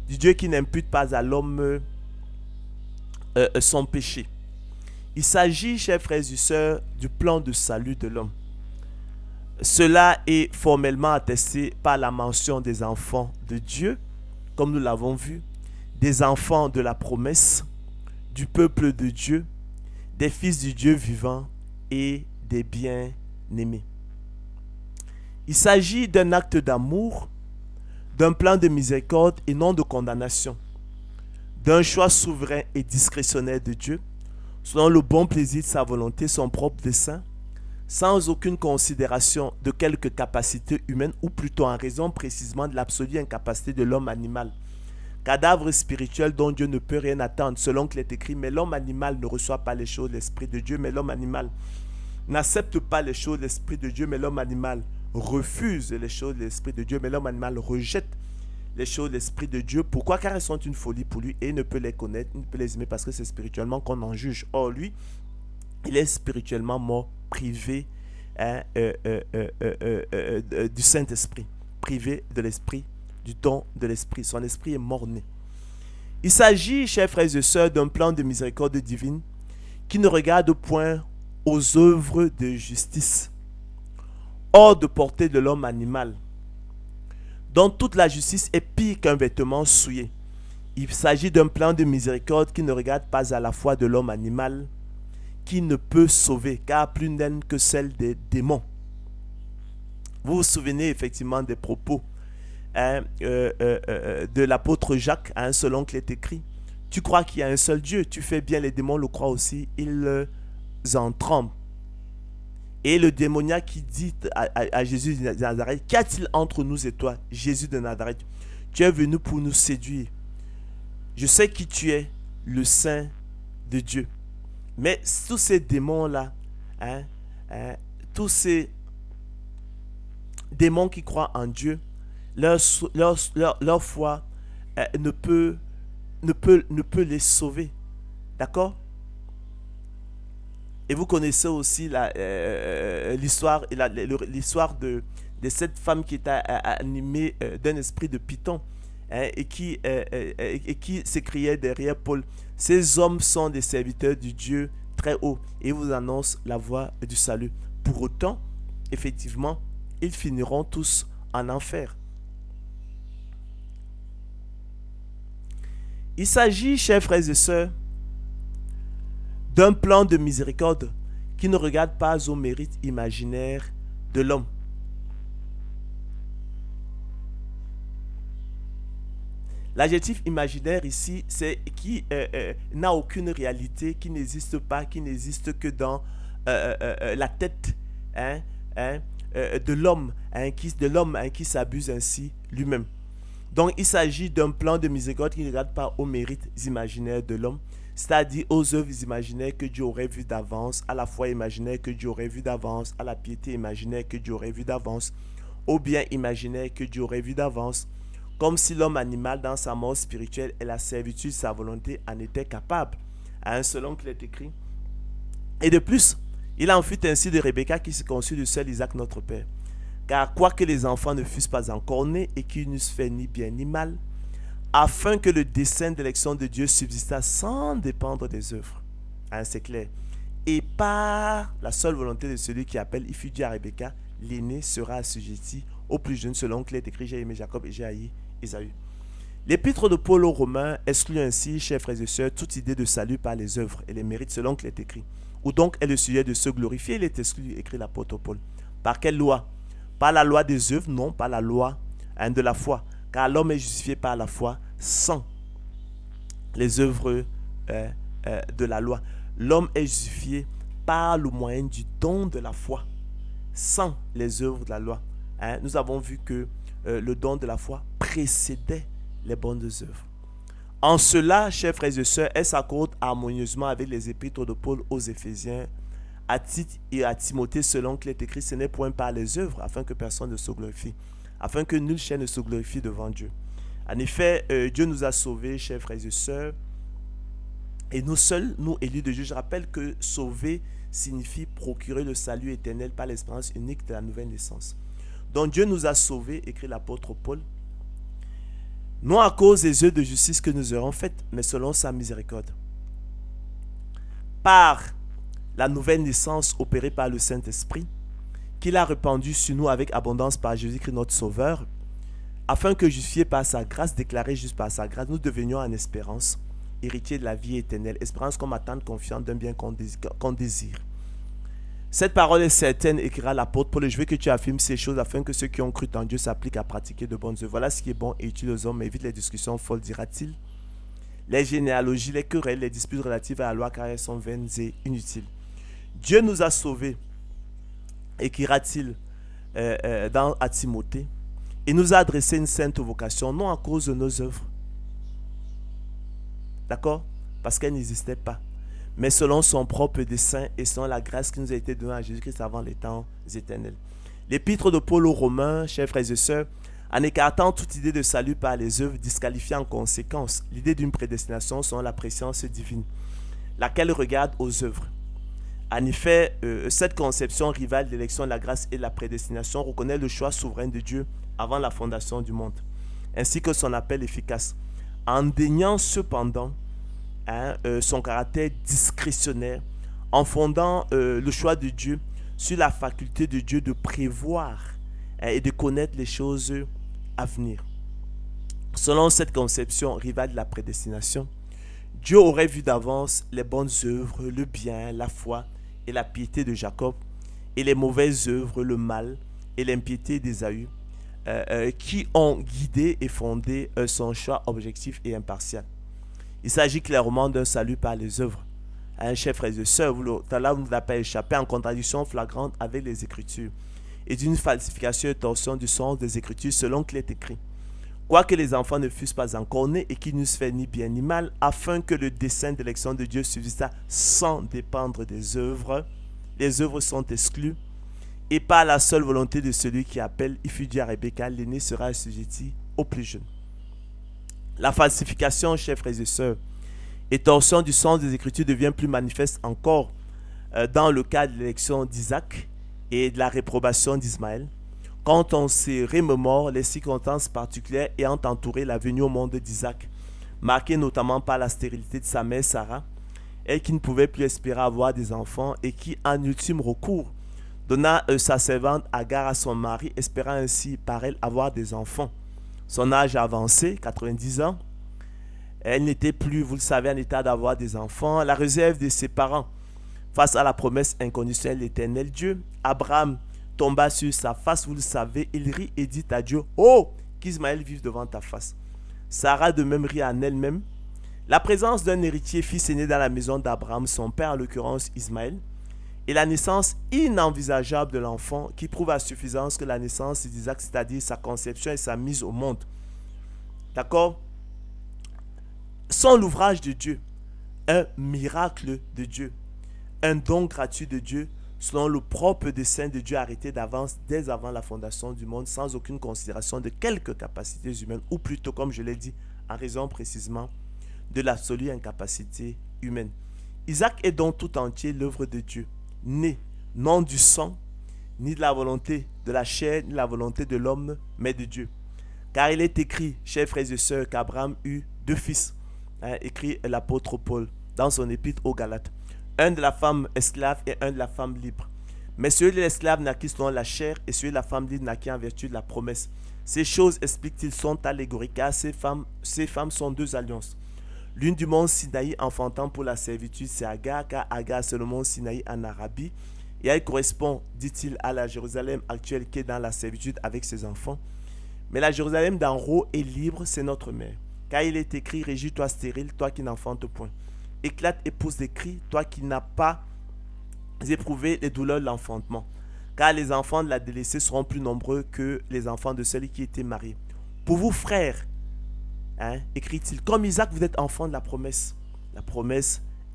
du Dieu qui n'impute pas à l'homme son péché. Il s'agit, chers frères et sœurs, du plan de salut de l'homme. Cela est formellement attesté par la mention des enfants de Dieu, comme nous l'avons vu, des enfants de la promesse, du peuple de Dieu, des fils du Dieu vivant et des bien-aimés. Il s'agit d'un acte d'amour, d'un plan de miséricorde et non de condamnation, d'un choix souverain et discrétionnaire de Dieu, selon le bon plaisir de sa volonté, son propre dessein, sans aucune considération de quelque capacité humaine, ou plutôt en raison précisément de l'absolue incapacité de l'homme animal. cadavre spirituel dont Dieu ne peut rien attendre, selon qu'il est écrit, mais l'homme animal ne reçoit pas les choses de l'Esprit de Dieu, mais l'homme animal n'accepte pas les choses de l'Esprit de Dieu, mais l'homme animal refuse les choses de l'Esprit de Dieu, mais l'homme animal rejette les choses de l'Esprit de Dieu. Pourquoi? Car elles sont une folie pour lui et il ne peut les connaître, il ne peut les aimer parce que c'est spirituellement qu'on en juge. Or, lui, il est spirituellement mort, privé du Saint-Esprit, privé de l'Esprit, du don de l'Esprit. Son esprit est mort-né. Il s'agit, chers frères et sœurs, d'un plan de miséricorde divine qui ne regarde point aux œuvres de justice, hors de portée de l'homme animal, dont toute la justice est pire qu'un vêtement souillé. Il s'agit d'un plan de miséricorde qui ne regarde pas à la foi de l'homme animal, qui ne peut sauver, car plus naine que celle des démons. Vous vous souvenez effectivement des propos de l'apôtre Jacques, selon qu'il est écrit. Tu crois qu'il y a un seul Dieu, tu fais bien, les démons le croient aussi, ils en tremblent. Et le démoniaque qui dit à Jésus de Nazareth, qu'y a-t-il entre nous et toi, Jésus de Nazareth? Tu es venu pour nous séduire. Je sais qui tu es, le Saint de Dieu. Mais tous ces démons-là, tous ces démons qui croient en Dieu, leur foi ne peut les sauver. D'accord? Et vous connaissez aussi l'histoire de cette femme qui était animée d'un esprit de python, et qui s'écriait derrière Paul. Ces hommes sont des serviteurs du Dieu très haut et vous annoncent la voie du salut. Pour autant, effectivement, ils finiront tous en enfer. Il s'agit, chers frères et sœurs, d'un plan de miséricorde qui ne regarde pas aux mérites imaginaires de l'homme. L'adjectif imaginaire ici, c'est qui n'a aucune réalité, qui n'existe pas, qui n'existe que dans la tête de l'homme, qui s'abuse ainsi lui-même. Donc il s'agit d'un plan de miséricorde qui ne regarde pas aux mérites imaginaires de l'homme, c'est-à-dire aux œuvres imaginaires que Dieu aurait vues d'avance, à la foi imaginaire que Dieu aurait vu d'avance, à la piété imaginaire que Dieu aurait vu d'avance, au bien imaginaire que Dieu aurait vu d'avance, comme si l'homme animal dans sa mort spirituelle et la servitude de sa volonté en était capable, selon qu'il est écrit. Et de plus, il en fut ainsi de Rebecca qui se conçut du seul Isaac notre père. Car quoique les enfants ne fussent pas encore nés et qu'ils n'eussent fait ni bien ni mal, afin que le dessein d'élection de Dieu subsistât sans dépendre des œuvres. C'est clair. Et par la seule volonté de celui qui appelle, il fut dit à Rebecca, l'aîné sera assujetti au plus jeune, selon qu'il est écrit, j'ai aimé Jacob et j'ai haï Ésaü. L'épître de Paul aux Romains exclut ainsi, chers frères et sœurs, toute idée de salut par les œuvres et les mérites selon qu'il est écrit. Où donc est le sujet de se glorifier? Il est exclu, écrit l'apôtre Paul. Par quelle loi? Par la loi des œuvres? Non, par la loi de la foi. Car l'homme est justifié par la foi sans les œuvres de la loi. L'homme est justifié par le moyen du don de la foi, sans les œuvres de la loi. Nous avons vu que le don de la foi précédait les bonnes œuvres. En cela, chers frères et sœurs, elle s'accorde harmonieusement avec les épîtres de Paul aux Éphésiens, à Tite et à Timothée, selon qu'il est écrit, ce n'est point par les œuvres, afin que personne ne se glorifie, afin que nul chair ne se glorifie devant Dieu. En effet, Dieu nous a sauvés, chers frères et sœurs, et nous seuls, nous élus de Dieu. Je rappelle que sauver signifie procurer le salut éternel par l'espérance unique de la nouvelle naissance. Donc Dieu nous a sauvés, écrit l'apôtre Paul, non à cause des œuvres de justice que nous aurons faites, mais selon sa miséricorde. Par la nouvelle naissance opérée par le Saint-Esprit, qu'il a répandu sur nous avec abondance par Jésus-Christ notre Sauveur, afin que, justifiés par sa grâce, déclarés justes par sa grâce, nous devenions en espérance, héritiers de la vie éternelle. Espérance comme attente confiante d'un bien qu'on désire. Cette parole est certaine, écrira l'apôtre Paul. Je veux que tu affirmes ces choses afin que ceux qui ont cru en Dieu s'appliquent à pratiquer de bonnes œuvres. Voilà ce qui est bon et utile aux hommes, mais évite les discussions folles, dira-t-il. Les généalogies, les querelles, les disputes relatives à la loi, car elles sont vaines et inutiles. Dieu nous a sauvés, écrira-t-il à Timothée, et nous a adressé une sainte vocation, non à cause de nos œuvres, D'accord? Parce qu'elle n'existait pas. Mais selon son propre dessein et selon la grâce qui nous a été donnée à Jésus-Christ avant les temps éternels. L'épître de Paul aux Romains, chers frères et sœurs, en écartant toute idée de salut par les œuvres, disqualifie en conséquence l'idée d'une prédestination selon la préscience divine, laquelle regarde aux œuvres. En effet, cette conception rivale de l'élection de la grâce et de la prédestination reconnaît le choix souverain de Dieu avant la fondation du monde, ainsi que son appel efficace, en déniant cependant son caractère discrétionnaire, en fondant le choix de Dieu sur la faculté de Dieu de prévoir et de connaître les choses à venir. Selon cette conception rivale de la prédestination, Dieu aurait vu d'avance les bonnes œuvres, le bien, la foi et la piété de Jacob, et les mauvaises œuvres, le mal et l'impiété d'Ésaü, qui ont guidé et fondé son choix objectif et impartial. Il s'agit clairement d'un salut par les œuvres. Chers frères et sœurs, vous ne l'a pas échappé, en contradiction flagrante avec les Écritures, et d'une falsification et torsion du sens des Écritures selon qu'il est écrit. Quoique les enfants ne fussent pas encore nés et qu'ils n'eussent fait ni bien ni mal, afin que le dessein d'élection de Dieu subsistât sans dépendre des œuvres, les œuvres sont exclues, et par la seule volonté de celui qui appelle, il fut dit à Rebecca, l'aîné sera assujetti au plus jeune. La falsification, chers frères et sœurs, et torsion du sens des Écritures devient plus manifeste encore dans le cas de l'élection d'Isaac et de la réprobation d'Ismaël, quand on se remémore les circonstances particulières ayant entouré la venue au monde d'Isaac, marquée notamment par la stérilité de sa mère Sarah, elle qui ne pouvait plus espérer avoir des enfants et qui, en ultime recours, donna sa servante Agar à son mari, espérant ainsi par elle avoir des enfants. Son âge avancé, 90 ans, elle n'était plus, vous le savez, en état d'avoir des enfants. La réserve de ses parents face à la promesse inconditionnelle de l'Éternel Dieu, Abraham tomba sur sa face, vous le savez, il rit et dit à Dieu, « Oh, qu'Ismaël vive devant ta face. » Sarah de même rit en elle-même. La présence d'un héritier fils aîné dans la maison d'Abraham, son père en l'occurrence Ismaël, et la naissance inenvisageable de l'enfant qui prouve à suffisance que la naissance d'Isaac, c'est-à-dire sa conception et sa mise au monde, d'accord, sont l'ouvrage de Dieu, un miracle de Dieu, un don gratuit de Dieu, selon le propre dessein de Dieu arrêté d'avance dès avant la fondation du monde, sans aucune considération de quelques capacités humaines, ou plutôt, comme je l'ai dit, en raison précisément de l'absolue incapacité humaine. Isaac est donc tout entier l'œuvre de Dieu, né non du sang, ni de la volonté de la chair, ni de la volonté de l'homme, mais de Dieu. Car il est écrit, chers frères et sœurs, qu'Abraham eut 2 fils, écrit l'apôtre Paul dans son épître aux Galates. Un de la femme esclave et un de la femme libre. Mais celui de l'esclave naquit selon la chair et celui de la femme libre naquit en vertu de la promesse. Ces choses, explique-t-il, sont allégoriques car ces femmes sont 2 alliances. L'une du mont Sinaï enfantant pour la servitude, c'est Agar, car Agar c'est le mont Sinaï en Arabie. Et elle correspond, dit-il, à la Jérusalem actuelle qui est dans la servitude avec ses enfants. Mais la Jérusalem d'en haut est libre, c'est notre mère. Car il est écrit, réjouis-toi stérile, toi qui n'enfantes point. Éclate et pousse des cris, toi qui n'as pas éprouvé les douleurs de l'enfantement. Car les enfants de la délaissée seront plus nombreux que les enfants de celui qui était marié. Pour vous, frères, écrit-il, comme Isaac, vous êtes enfants de la promesse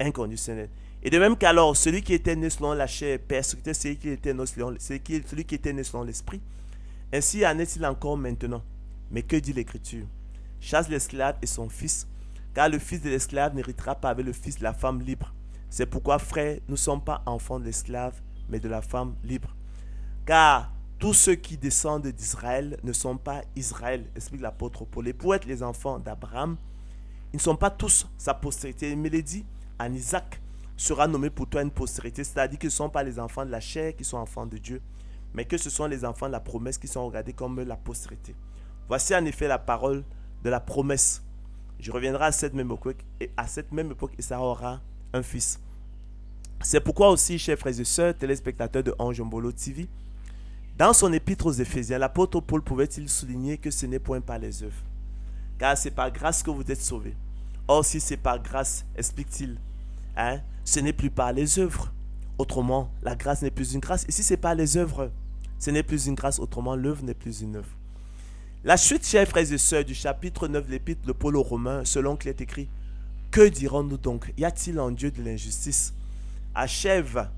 inconditionnelle. Et de même qu'alors, celui qui était né selon la chair persécutait celui qui était né selon l'esprit. Ainsi en est-il encore maintenant. Mais que dit l'Écriture? Chasse l'esclave et son fils, car le fils de l'esclave n'héritera pas avec le fils de la femme libre. C'est pourquoi, frères, nous ne sommes pas enfants de l'esclave, mais de la femme libre. Car tous ceux qui descendent d'Israël ne sont pas Israël, explique l'apôtre Paul. Et pour être les enfants d'Abraham, ils ne sont pas tous sa postérité. Mais il dit, en Isaac sera nommé pour toi une postérité, c'est-à-dire que ce ne sont pas les enfants de la chair qui sont enfants de Dieu, mais que ce sont les enfants de la promesse qui sont regardés comme la postérité. Voici en effet la parole de la promesse. Je reviendrai à cette même époque et Sarah aura un fils. C'est pourquoi aussi, chers frères et sœurs, téléspectateurs de Anjombolo TV, dans son épître aux Éphésiens, l'apôtre Paul pouvait-il souligner que ce n'est point par les œuvres, car c'est par grâce que vous êtes sauvés. Or, si c'est par grâce, explique-t-il, ce n'est plus par les œuvres. Autrement, la grâce n'est plus une grâce. Et si c'est par les œuvres, ce n'est plus une grâce. Autrement, l'œuvre n'est plus une œuvre. La suite, chers frères et sœurs, du chapitre 9 de l'épître de Paul aux Romains, selon qu'il est écrit, Que dirons-nous donc? Y a-t-il en Dieu de l'injustice? Achève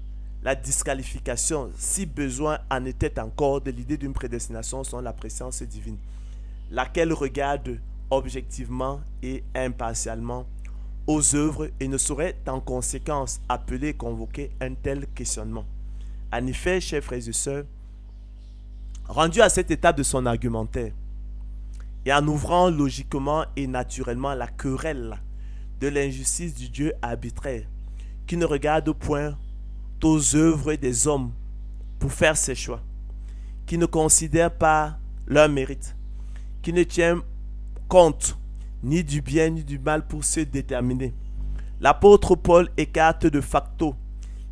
la disqualification, si besoin en était encore, de l'idée d'une prédestination selon la préscience divine, laquelle regarde objectivement et impartialement aux œuvres et ne saurait en conséquence appeler et convoquer un tel questionnement. En effet, chers frères et sœurs, rendu à cette étape de son argumentaire, et en ouvrant logiquement et naturellement la querelle de l'injustice du Dieu arbitraire, qui ne regarde point aux œuvres des hommes pour faire ses choix, qui ne considère pas leur mérite, qui ne tient compte ni du bien ni du mal pour se déterminer. L'apôtre Paul écarte de facto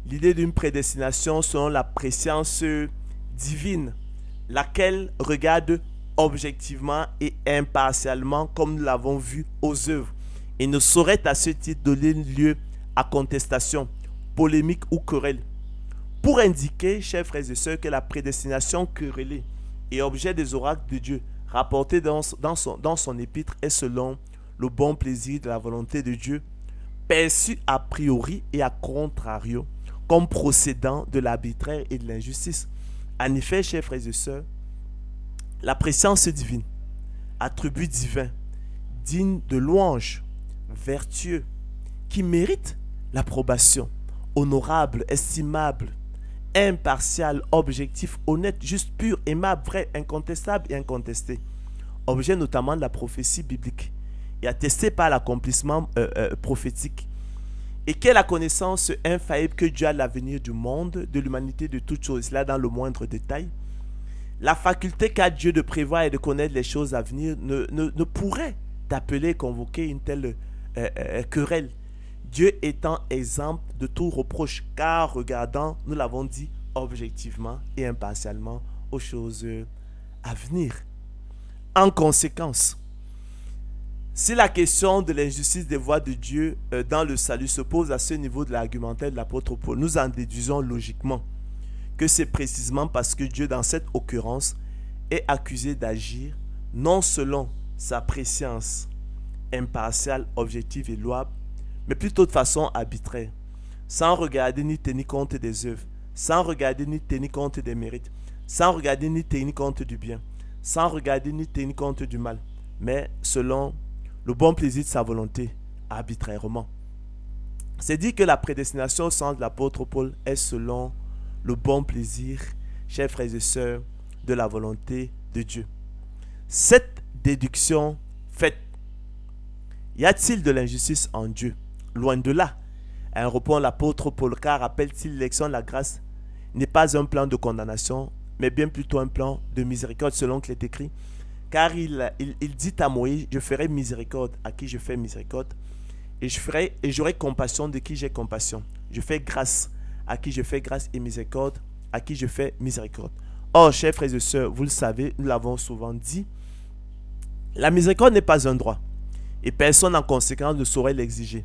l'idée d'une prédestination selon la préscience divine, laquelle regarde objectivement et impartialement, comme nous l'avons vu, aux œuvres, et ne saurait à ce titre donner lieu à contestation, polémique ou querelle. Pour indiquer, chers frères et sœurs, que la prédestination querellée est objet des oracles de Dieu, rapporté dans son épître, est selon le bon plaisir de la volonté de Dieu, perçu a priori et a contrario, comme procédant de l'arbitraire et de l'injustice. En effet, chers frères et sœurs, la préscience divine, attribut divin, digne de louange, vertueux, qui mérite l'approbation, honorable, estimable, impartial, objectif, honnête, juste, pur, aimable, vrai, incontestable et incontesté, objet notamment de la prophétie biblique et attesté par l'accomplissement prophétique, et qu'est la connaissance infaillible que Dieu a de l'avenir du monde, de l'humanité, de toutes choses, là dans le moindre détail. La faculté qu'a Dieu de prévoir et de connaître les choses à venir ne pourrait t'appeler et convoquer une telle querelle, Dieu étant exempt de tout reproche, car regardant, nous l'avons dit, objectivement et impartialement aux choses à venir. En conséquence, si la question de l'injustice des voies de Dieu dans le salut se pose à ce niveau de l'argumentaire de l'apôtre Paul, nous en déduisons logiquement que c'est précisément parce que Dieu, dans cette occurrence, est accusé d'agir non selon sa préscience impartiale, objective et louable, mais plutôt de façon arbitraire, sans regarder ni tenir compte des œuvres, sans regarder ni tenir compte des mérites, sans regarder ni tenir compte du bien, sans regarder ni tenir compte du mal, mais selon le bon plaisir de sa volonté, arbitrairement. C'est dit que la prédestination au sens de l'apôtre Paul est selon le bon plaisir, chers frères et sœurs, de la volonté de Dieu. Cette déduction faite, y a-t-il de l'injustice en Dieu? Loin de là. Répond l'apôtre Paul, car rappelle-t-il, l'élection de la grâce n'est pas un plan de condamnation, mais bien plutôt un plan de miséricorde, selon qu'il est écrit. Car il dit à Moïse, je ferai miséricorde à qui je fais miséricorde, et j'aurai compassion de qui j'ai compassion. Je fais grâce à qui je fais grâce, et miséricorde à qui je fais miséricorde. Or, chers frères et sœurs, vous le savez, nous l'avons souvent dit, la miséricorde n'est pas un droit, et personne en conséquence ne saurait l'exiger.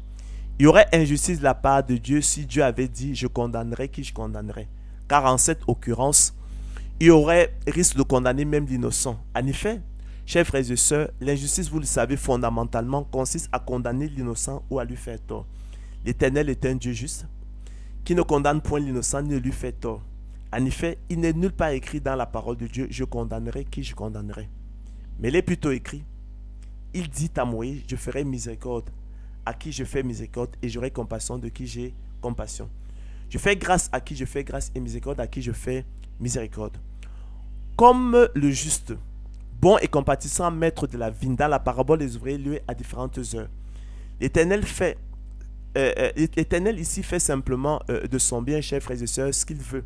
Il y aurait injustice de la part de Dieu si Dieu avait dit, je condamnerai qui je condamnerai. Car en cette occurrence, il y aurait risque de condamner même l'innocent. En effet, chers frères et sœurs, l'injustice, vous le savez, fondamentalement, consiste à condamner l'innocent ou à lui faire tort. L'Éternel est un Dieu juste, qui ne condamne point l'innocent ni ne lui fait tort. En effet, il n'est nulle part écrit dans la parole de Dieu, je condamnerai qui je condamnerai. Mais il est plutôt écrit, il dit à Moïse, je ferai miséricorde à qui je fais miséricorde, et j'aurai compassion de qui j'ai compassion. Je fais grâce à qui je fais grâce, et miséricorde à qui je fais miséricorde. Comme le juste, bon et compatissant maître de la vigne, dans la parabole des ouvriers loués à différentes heures, l'Éternel ici fait simplement de son bien, chers frères et sœurs, ce qu'il veut,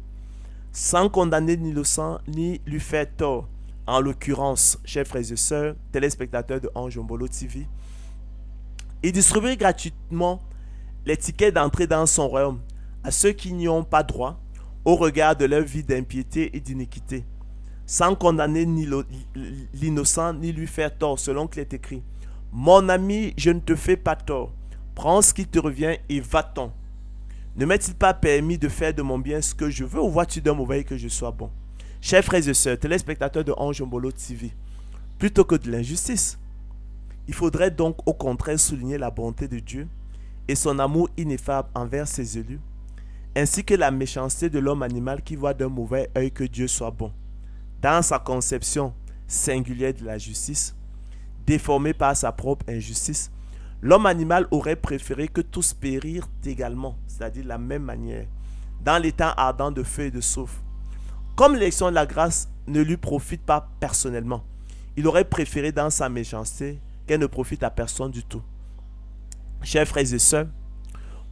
sans condamner ni l'innocent ni lui faire tort. En l'occurrence, chers frères et sœurs, téléspectateurs de Ange Mbolo TV, il distribue gratuitement les tickets d'entrée dans son royaume à ceux qui n'y ont pas droit au regard de leur vie d'impiété et d'iniquité, sans condamner ni l'innocent ni lui faire tort, selon qu'il est écrit. Mon ami, je ne te fais pas tort. Prends ce qui te revient et va-t'en. Ne m'est-il pas permis de faire de mon bien ce que je veux, ou vois-tu d'un mauvais que je sois bon? Chers frères et sœurs, téléspectateurs de Ange Mbolo TV, plutôt que de l'injustice, il faudrait donc au contraire souligner la bonté de Dieu et son amour ineffable envers ses élus, ainsi que la méchanceté de l'homme animal qui voit d'un mauvais œil que Dieu soit bon. Dans sa conception singulière de la justice, déformée par sa propre injustice, l'homme animal aurait préféré que tous périrent également, c'est-à-dire de la même manière, dans l'état ardent de feu et de soufre. Comme l'élection de la grâce ne lui profite pas personnellement, il aurait préféré dans sa méchanceté qu'elle ne profite à personne du tout. Chers frères et sœurs,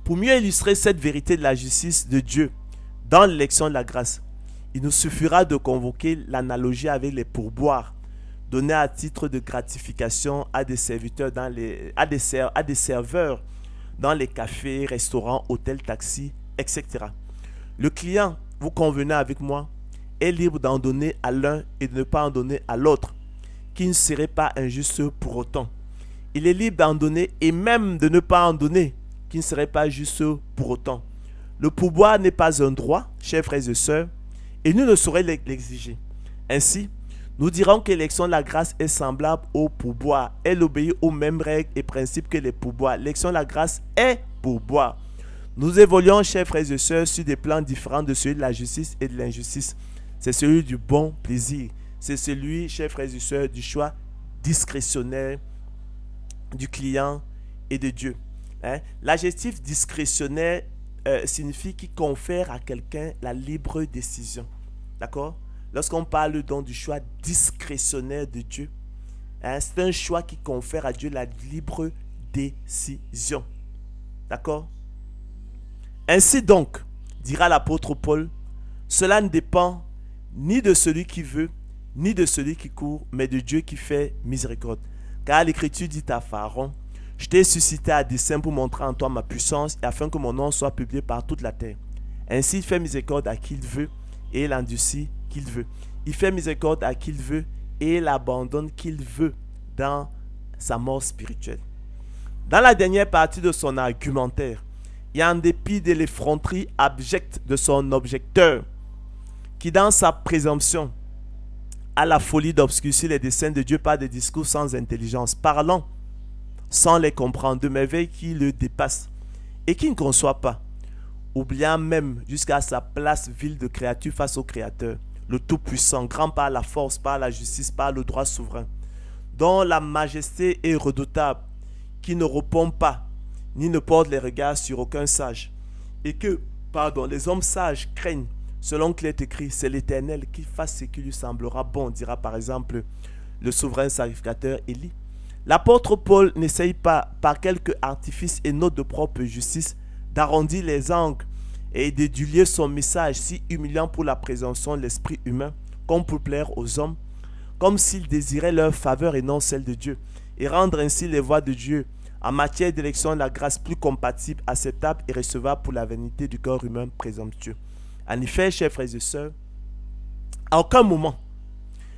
pour mieux illustrer cette vérité de la justice de Dieu dans l'élection de la grâce, il nous suffira de convoquer l'analogie avec les pourboires donnés à titre de gratification à des serviteurs à des serveurs dans les cafés, restaurants, hôtels, taxis, etc. Le client, vous convenez avec moi, est libre d'en donner à l'un et de ne pas en donner à l'autre, qui ne serait pas injuste pour autant. Il est libre d'en donner et même de ne pas en donner, qui ne serait pas juste pour autant. Le pourboire n'est pas un droit, chers frères et sœurs, et nous ne saurions l'exiger. Ainsi, nous dirons que l'élection de la grâce est semblable au pourboire. Elle obéit aux mêmes règles et principes que les pourboires. L'élection de la grâce est pourboire. Nous évoluons, chers frères et sœurs, sur des plans différents de celui de la justice et de l'injustice. C'est celui du bon plaisir. C'est celui, chers frères et sœurs, du choix discrétionnaire du client et de Dieu. L'adjectif discrétionnaire signifie qu'il confère à quelqu'un la libre décision. D'accord? Lorsqu'on parle donc du choix discrétionnaire de Dieu, c'est un choix qui confère à Dieu la libre décision. D'accord? Ainsi donc, dira l'apôtre Paul, cela ne dépend ni de celui qui veut, ni de celui qui court, mais de Dieu qui fait miséricorde. Car l'Écriture dit à Pharaon, je t'ai suscité à dessein pour montrer en toi ma puissance et afin que mon nom soit publié par toute la terre. Ainsi, il fait miséricorde à qui il veut et il endurcit qu'il veut. Il fait miséricorde à qui il veut et il abandonne qui il veut dans sa mort spirituelle. Dans la dernière partie de son argumentaire, et en dépit de l'effronterie abjecte de son objecteur, qui dans sa présomption a la folie d'obscurcir les desseins de Dieu par des discours sans intelligence, parlant sans les comprendre, de merveilles qui le dépassent et qui ne conçoit pas, oubliant même jusqu'à sa place vile de créature face au Créateur, le Tout-Puissant, grand par la force, par la justice, par le droit souverain, dont la majesté est redoutable, qui ne répond pas, ni ne porte les regards sur aucun sage, et que, les hommes sages craignent, selon qu'il est écrit, c'est l'Éternel qui fasse ce qui lui semblera bon, dira par exemple le souverain sacrificateur Élie. L'apôtre Paul n'essaye pas, par quelque artifice et note de propre justice, d'arrondir les angles et d'édulier son message si humiliant pour la présomption de l'esprit humain, comme pour plaire aux hommes, comme s'il désirait leur faveur et non celle de Dieu, et rendre ainsi les voies de Dieu en matière d'élection de la grâce plus compatible, acceptable et recevable pour la vanité du corps humain présomptueux. En effet, chers frères et sœurs, à aucun moment,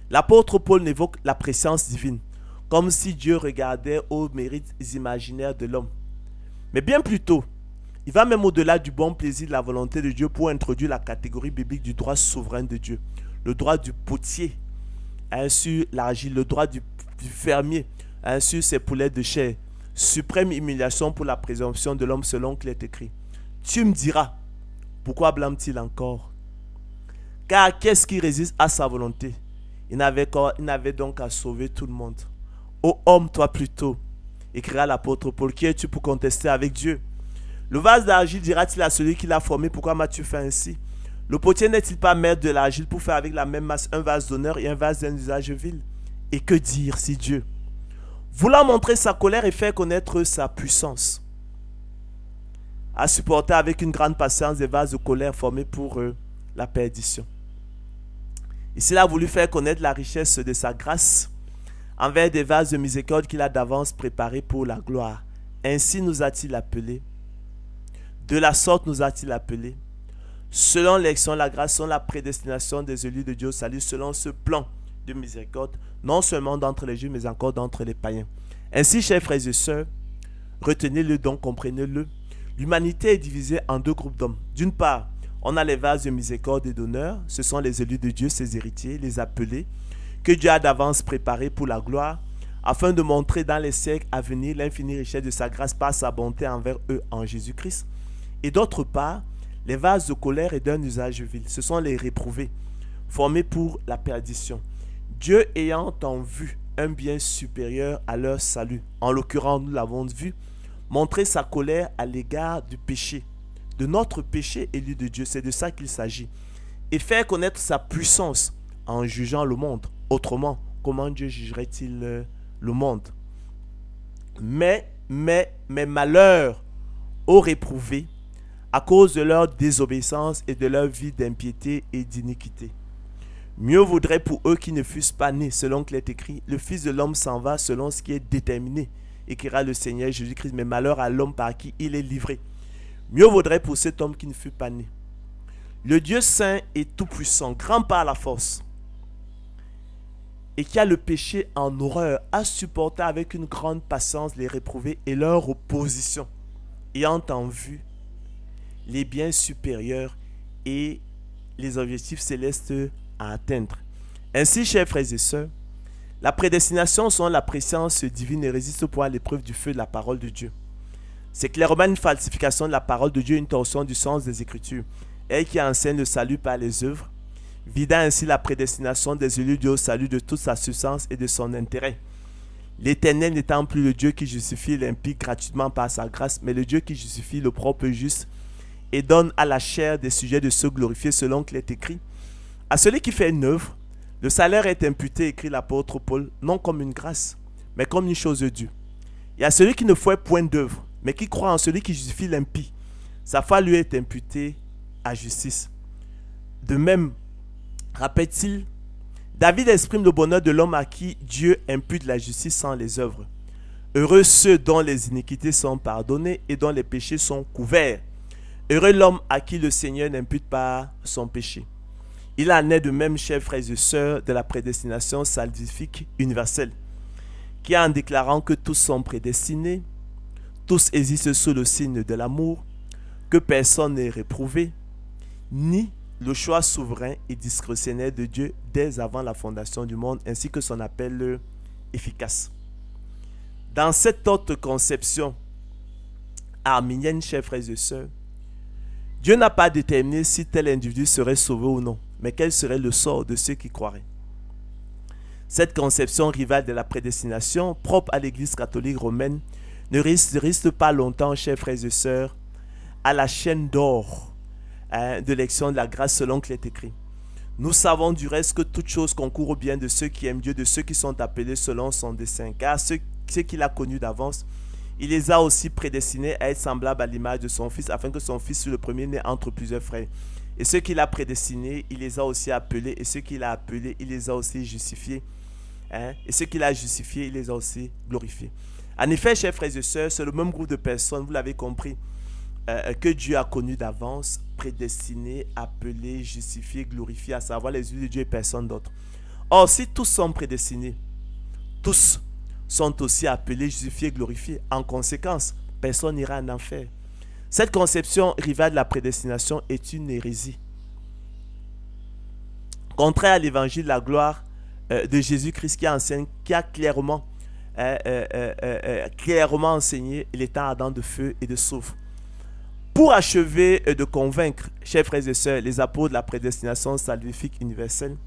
l'apôtre Paul n'évoque la préscience divine, comme si Dieu regardait aux mérites imaginaires de l'homme. Mais bien plutôt, il va même au-delà du bon plaisir de la volonté de Dieu pour introduire la catégorie biblique du droit souverain de Dieu. Le droit du potier sur l'argile, le droit du fermier sur ses poulets de chair. Suprême humiliation pour la présomption de l'homme selon qu'il est écrit. Tu me diras, pourquoi blâme-t-il encore? Car qu'est-ce qui résiste à sa volonté? Il n'avait donc qu'à sauver tout le monde. Ô homme, toi plutôt, écrira l'apôtre Paul, qui es-tu pour contester avec Dieu? Le vase d'argile dira-t-il à celui qui l'a formé, pourquoi m'as-tu fait ainsi? Le potier n'est-il pas maître de l'argile pour faire avec la même masse un vase d'honneur et un vase d'un usage vil? Et que dire si Dieu, voulant montrer sa colère et faire connaître sa puissance, a supporté avec une grande patience des vases de colère formés pour la perdition? Et s'il a voulu faire connaître la richesse de sa grâce envers des vases de miséricorde qu'il a d'avance préparés pour la gloire, ainsi nous a-t-il appelés, de la sorte nous a-t-il appelés, selon l'élection de la grâce, selon la prédestination des élus de Dieu au salut, selon ce plan de miséricorde, non seulement d'entre les Juifs, mais encore d'entre les païens. Ainsi, chers frères et sœurs, retenez-le donc, comprenez-le, l'humanité est divisée en deux groupes d'hommes. D'une part, on a les vases de miséricorde et d'honneur, ce sont les élus de Dieu, ses héritiers, les appelés, que Dieu a d'avance préparés pour la gloire, afin de montrer dans les siècles à venir l'infinie richesse de sa grâce par sa bonté envers eux en Jésus-Christ. Et d'autre part, les vases de colère et d'un usage vil, ce sont les réprouvés, formés pour la perdition. Dieu ayant en vue un bien supérieur à leur salut, en l'occurrence, nous l'avons vu, montrer sa colère à l'égard du péché, de notre péché élu de Dieu, c'est de ça qu'il s'agit, et faire connaître sa puissance en jugeant le monde. Autrement, comment Dieu jugerait-il le monde? Mais malheur aux réprouvés à cause de leur désobéissance et de leur vie d'impiété et d'iniquité. Mieux vaudrait pour eux qui ne fussent pas nés, selon qu'il est écrit, le Fils de l'homme s'en va selon ce qui est déterminé, écrira le Seigneur Jésus-Christ, mais malheur à l'homme par qui il est livré. Mieux vaudrait pour cet homme qui ne fut pas né. Le Dieu saint et tout-puissant, grand par la force, et qui a le péché en horreur, a supporté avec une grande patience les réprouvés et leur opposition, ayant en vue les biens supérieurs et les objectifs célestes à atteindre. Ainsi, chers frères et sœurs, la prédestination selon la préscience divine ne résiste point à l'épreuve du feu de la parole de Dieu. C'est clairement une falsification de la parole de Dieu, une torsion du sens des Écritures, elle qui enseigne le salut par les œuvres, vidant ainsi la prédestination des élus du salut de toute sa substance et de son intérêt. L'Éternel n'étant plus le Dieu qui justifie l'impie gratuitement par sa grâce, mais le Dieu qui justifie le propre juste et donne à la chair des sujets de se glorifier selon qu'il est écrit. À celui qui fait une œuvre, le salaire est imputé, écrit l'apôtre Paul, non comme une grâce, mais comme une chose due. Et à celui qui ne fait point d'œuvre, mais qui croit en celui qui justifie l'impie, sa foi lui est imputée à justice. De même, rappelle-t-il, David exprime le bonheur de l'homme à qui Dieu impute la justice sans les œuvres. Heureux ceux dont les iniquités sont pardonnées et dont les péchés sont couverts. Heureux l'homme à qui le Seigneur n'impute pas son péché. Il en est de même, chers frères et sœurs, de la prédestination salvifique universelle, qui en déclarant que tous sont prédestinés, tous existent sous le signe de l'amour, que personne n'est réprouvé, ni le choix souverain et discrétionnaire de Dieu dès avant la fondation du monde, ainsi que son appel efficace. Dans cette autre conception arminienne, chers frères et sœurs, Dieu n'a pas déterminé si tel individu serait sauvé ou non, mais quel serait le sort de ceux qui croiraient. Cette conception rivale de la prédestination, propre à l'Église catholique romaine, ne reste pas longtemps, chers frères et sœurs, à la chaîne d'or de l'élection de la grâce selon qu'il est écrit. Nous savons du reste que toute chose concourt au bien de ceux qui aiment Dieu, de ceux qui sont appelés selon son dessein. Car ceux qu'il a connus d'avance, il les a aussi prédestinés à être semblables à l'image de son Fils, afin que son Fils soit le premier-né entre plusieurs frères. Et ceux qu'il a prédestinés, il les a aussi appelés. Et ceux qu'il a appelés, il les a aussi justifiés. Et ceux qu'il a justifiés, il les a aussi glorifiés. En effet, chers frères et sœurs, c'est le même groupe de personnes, vous l'avez compris, que Dieu a connu d'avance, prédestiné, appelé, justifié, glorifié, à savoir les yeux de Dieu et personne d'autre. Or, si tous sont prédestinés, tous sont aussi appelés, justifiés, glorifiés. En conséquence, personne n'ira en enfer. Cette conception rivale de la prédestination est une hérésie. Contraire à l'évangile de la gloire de Jésus-Christ qui a clairement enseigné les temps ardents de feu et de soufre. Pour achever de convaincre, chers frères et sœurs, les apôtres de la prédestination salvifique universelle,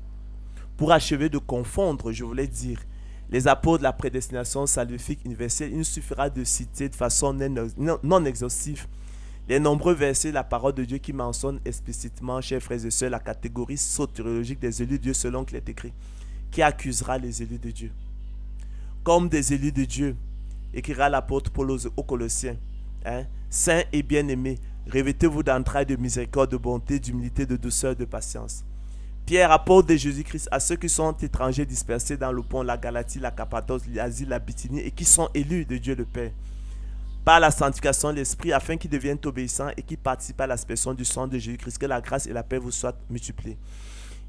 pour achever de confondre, je voulais dire, les apôtres de la prédestination salvifique universelle, il nous suffira de citer de façon non exhaustive les nombreux versets de la parole de Dieu qui mentionnent explicitement, chers frères et sœurs, la catégorie sotériologique des élus de Dieu selon qu'il est écrit, qui accusera les élus de Dieu. Comme des élus de Dieu, écrira l'apôtre Paul aux Colossiens, saints et bien-aimés, revêtez-vous d'entrailles de miséricorde, de bonté, d'humilité, de douceur, de patience. Pierre, apôtre de Jésus-Christ, à ceux qui sont étrangers dispersés dans le pont, la Galatie, la Cappadoce, l'Asie, la Bithynie, et qui sont élus de Dieu le Père, par la sanctification de l'Esprit, afin qu'ils deviennent obéissants et qui participent à l'aspersion du sang de Jésus-Christ, que la grâce et la paix vous soient multipliées.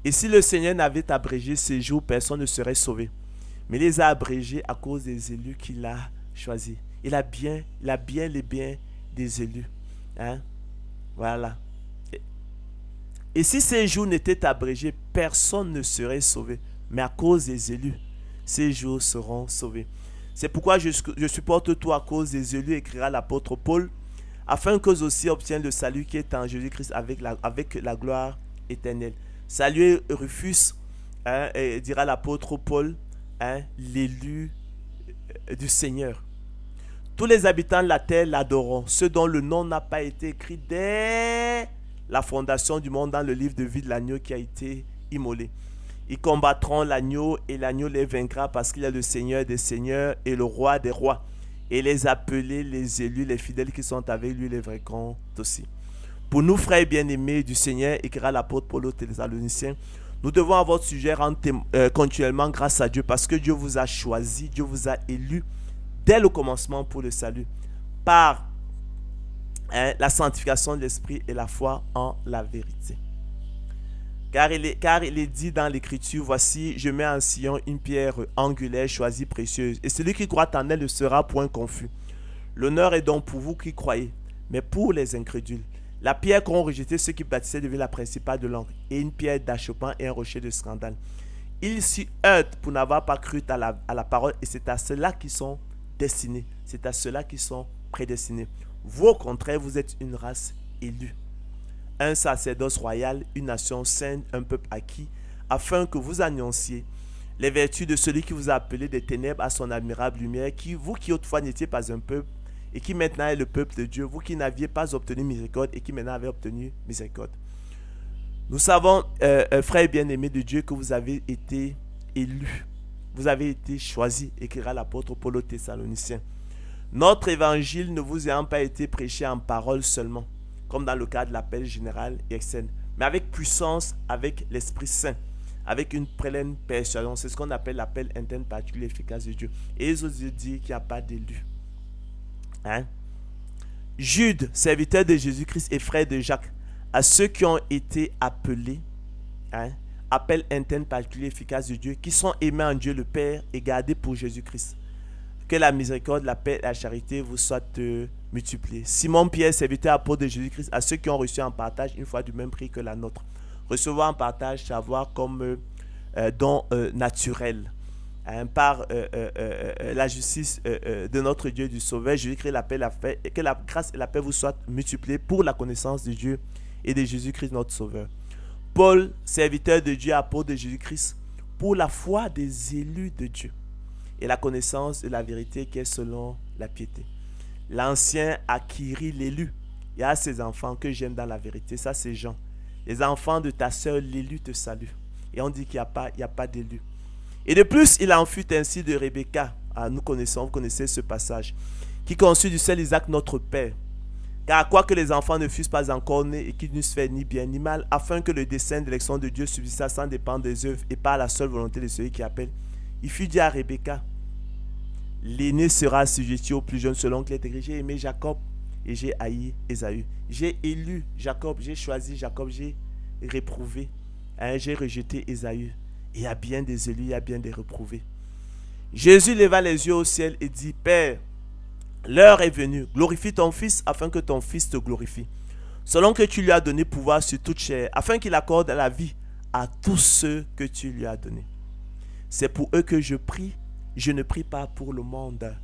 Et si le Seigneur n'avait abrégé ces jours, personne ne serait sauvé. Mais il les a abrégés à cause des élus qu'il a choisis. Il a bien les biens des élus. Voilà. Et si ces jours n'étaient abrégés, personne ne serait sauvé. Mais à cause des élus, ces jours seront sauvés. C'est pourquoi je supporte tout à cause des élus, écrira l'apôtre Paul, afin qu'eux aussi obtiennent le salut qui est en Jésus-Christ avec la gloire éternelle. Saluez Rufus, dira l'apôtre Paul, l'élu du Seigneur. Tous les habitants de la terre l'adoreront, ceux dont le nom n'a pas été écrit dès la fondation du monde dans le livre de vie de l'agneau qui a été immolé. Ils combattront l'agneau et l'agneau les vaincra parce qu'il est le Seigneur des seigneurs et le roi des rois. Et les appelés, les élus, les fidèles qui sont avec lui les vaincront aussi. Pour nous, frères bien-aimés du Seigneur, écrira l'apôtre Paul aux Thessaloniciens, nous devons à votre sujet rendre continuellement grâce à Dieu parce que Dieu vous a choisi, Dieu vous a élu dès le commencement pour le salut par la sanctification de l'esprit et la foi en la vérité. Car il est dit dans l'Écriture, voici, je mets en Sion une pierre angulaire, choisie, précieuse, et celui qui croit en elle ne sera point confus. L'honneur est donc pour vous qui croyez, mais pour les incrédules. La pierre qu'ont rejeté ceux qui bâtissaient devient la principale de l'encre, et une pierre d'achoppement et un rocher de scandale. Ils s'y heurtent pour n'avoir pas cru à la parole, et c'est à ceux-là qui sont destinés, c'est à ceux-là qui sont prédestinés. Vous, au contraire, vous êtes une race élue, un sacerdoce royal, une nation sainte, un peuple acquis, afin que vous annonciez les vertus de celui qui vous a appelé des ténèbres à son admirable lumière, vous qui autrefois n'étiez pas un peuple, et qui maintenant est le peuple de Dieu, vous qui n'aviez pas obtenu miséricorde, et qui maintenant avez obtenu miséricorde. Nous savons, frères bien-aimés de Dieu, que vous avez été élus, vous avez été choisis, écrira l'apôtre Paul aux Thessaloniciens. Notre évangile ne vous ayant pas été prêché en parole seulement, comme dans le cas de l'appel général et externe, mais avec puissance, avec l'Esprit Saint, avec une pleine persuasion. C'est ce qu'on appelle l'appel interne particulier efficace de Dieu. Et ils osent dire qu'il n'y a pas d'élu. Jude, serviteur de Jésus-Christ et frère de Jacques, à ceux qui ont été appelés, appel interne particulier efficace de Dieu, qui sont aimés en Dieu le Père et gardés pour Jésus-Christ. Que la miséricorde, la paix et la charité vous soient multipliées. Simon Pierre, serviteur apôtre de Jésus-Christ, à ceux qui ont reçu en partage une foi du même prix que la nôtre. Recevoir en partage, savoir comme don naturel. Par la justice de notre Dieu, du Sauveur, Jésus-Christ, la paix, la paix, et que la grâce et la paix vous soient multipliées pour la connaissance de Dieu et de Jésus-Christ, notre Sauveur. Paul, serviteur de Dieu, apôtre de Jésus-Christ, pour la foi des élus de Dieu et la connaissance de la vérité qui est selon la piété. L'ancien acquérit l'élu. Il y a ses enfants que j'aime dans la vérité, ça c'est Jean. Les enfants de ta sœur, l'élu te salue. Et on dit qu'il n'y a pas d'élu. Et de plus, il en fut ainsi de Rebecca. Vous connaissez ce passage. Qui conçut du seul Isaac notre père. Car quoique les enfants ne fussent pas encore nés et qu'ils n'eussent fait ni bien ni mal, afin que le dessein d'élection de Dieu subsistât sans dépendre des œuvres et par la seule volonté de celui qui appelle, il fut dit à Rebecca, l'aîné sera assujetti au plus jeune selon qu'il est écrit, j'ai aimé Jacob et j'ai haï Ésaü. J'ai élu Jacob, j'ai choisi Jacob, j'ai réprouvé, j'ai rejeté Ésaü. Il y a bien des élus, il y a bien des reprouvés. Jésus leva les yeux au ciel et dit, Père, l'heure est venue, glorifie ton Fils afin que ton Fils te glorifie, selon que tu lui as donné pouvoir sur toute chair, afin qu'il accorde la vie à tous ceux que tu lui as donnés. C'est pour eux que je prie, je ne prie pas pour le monde.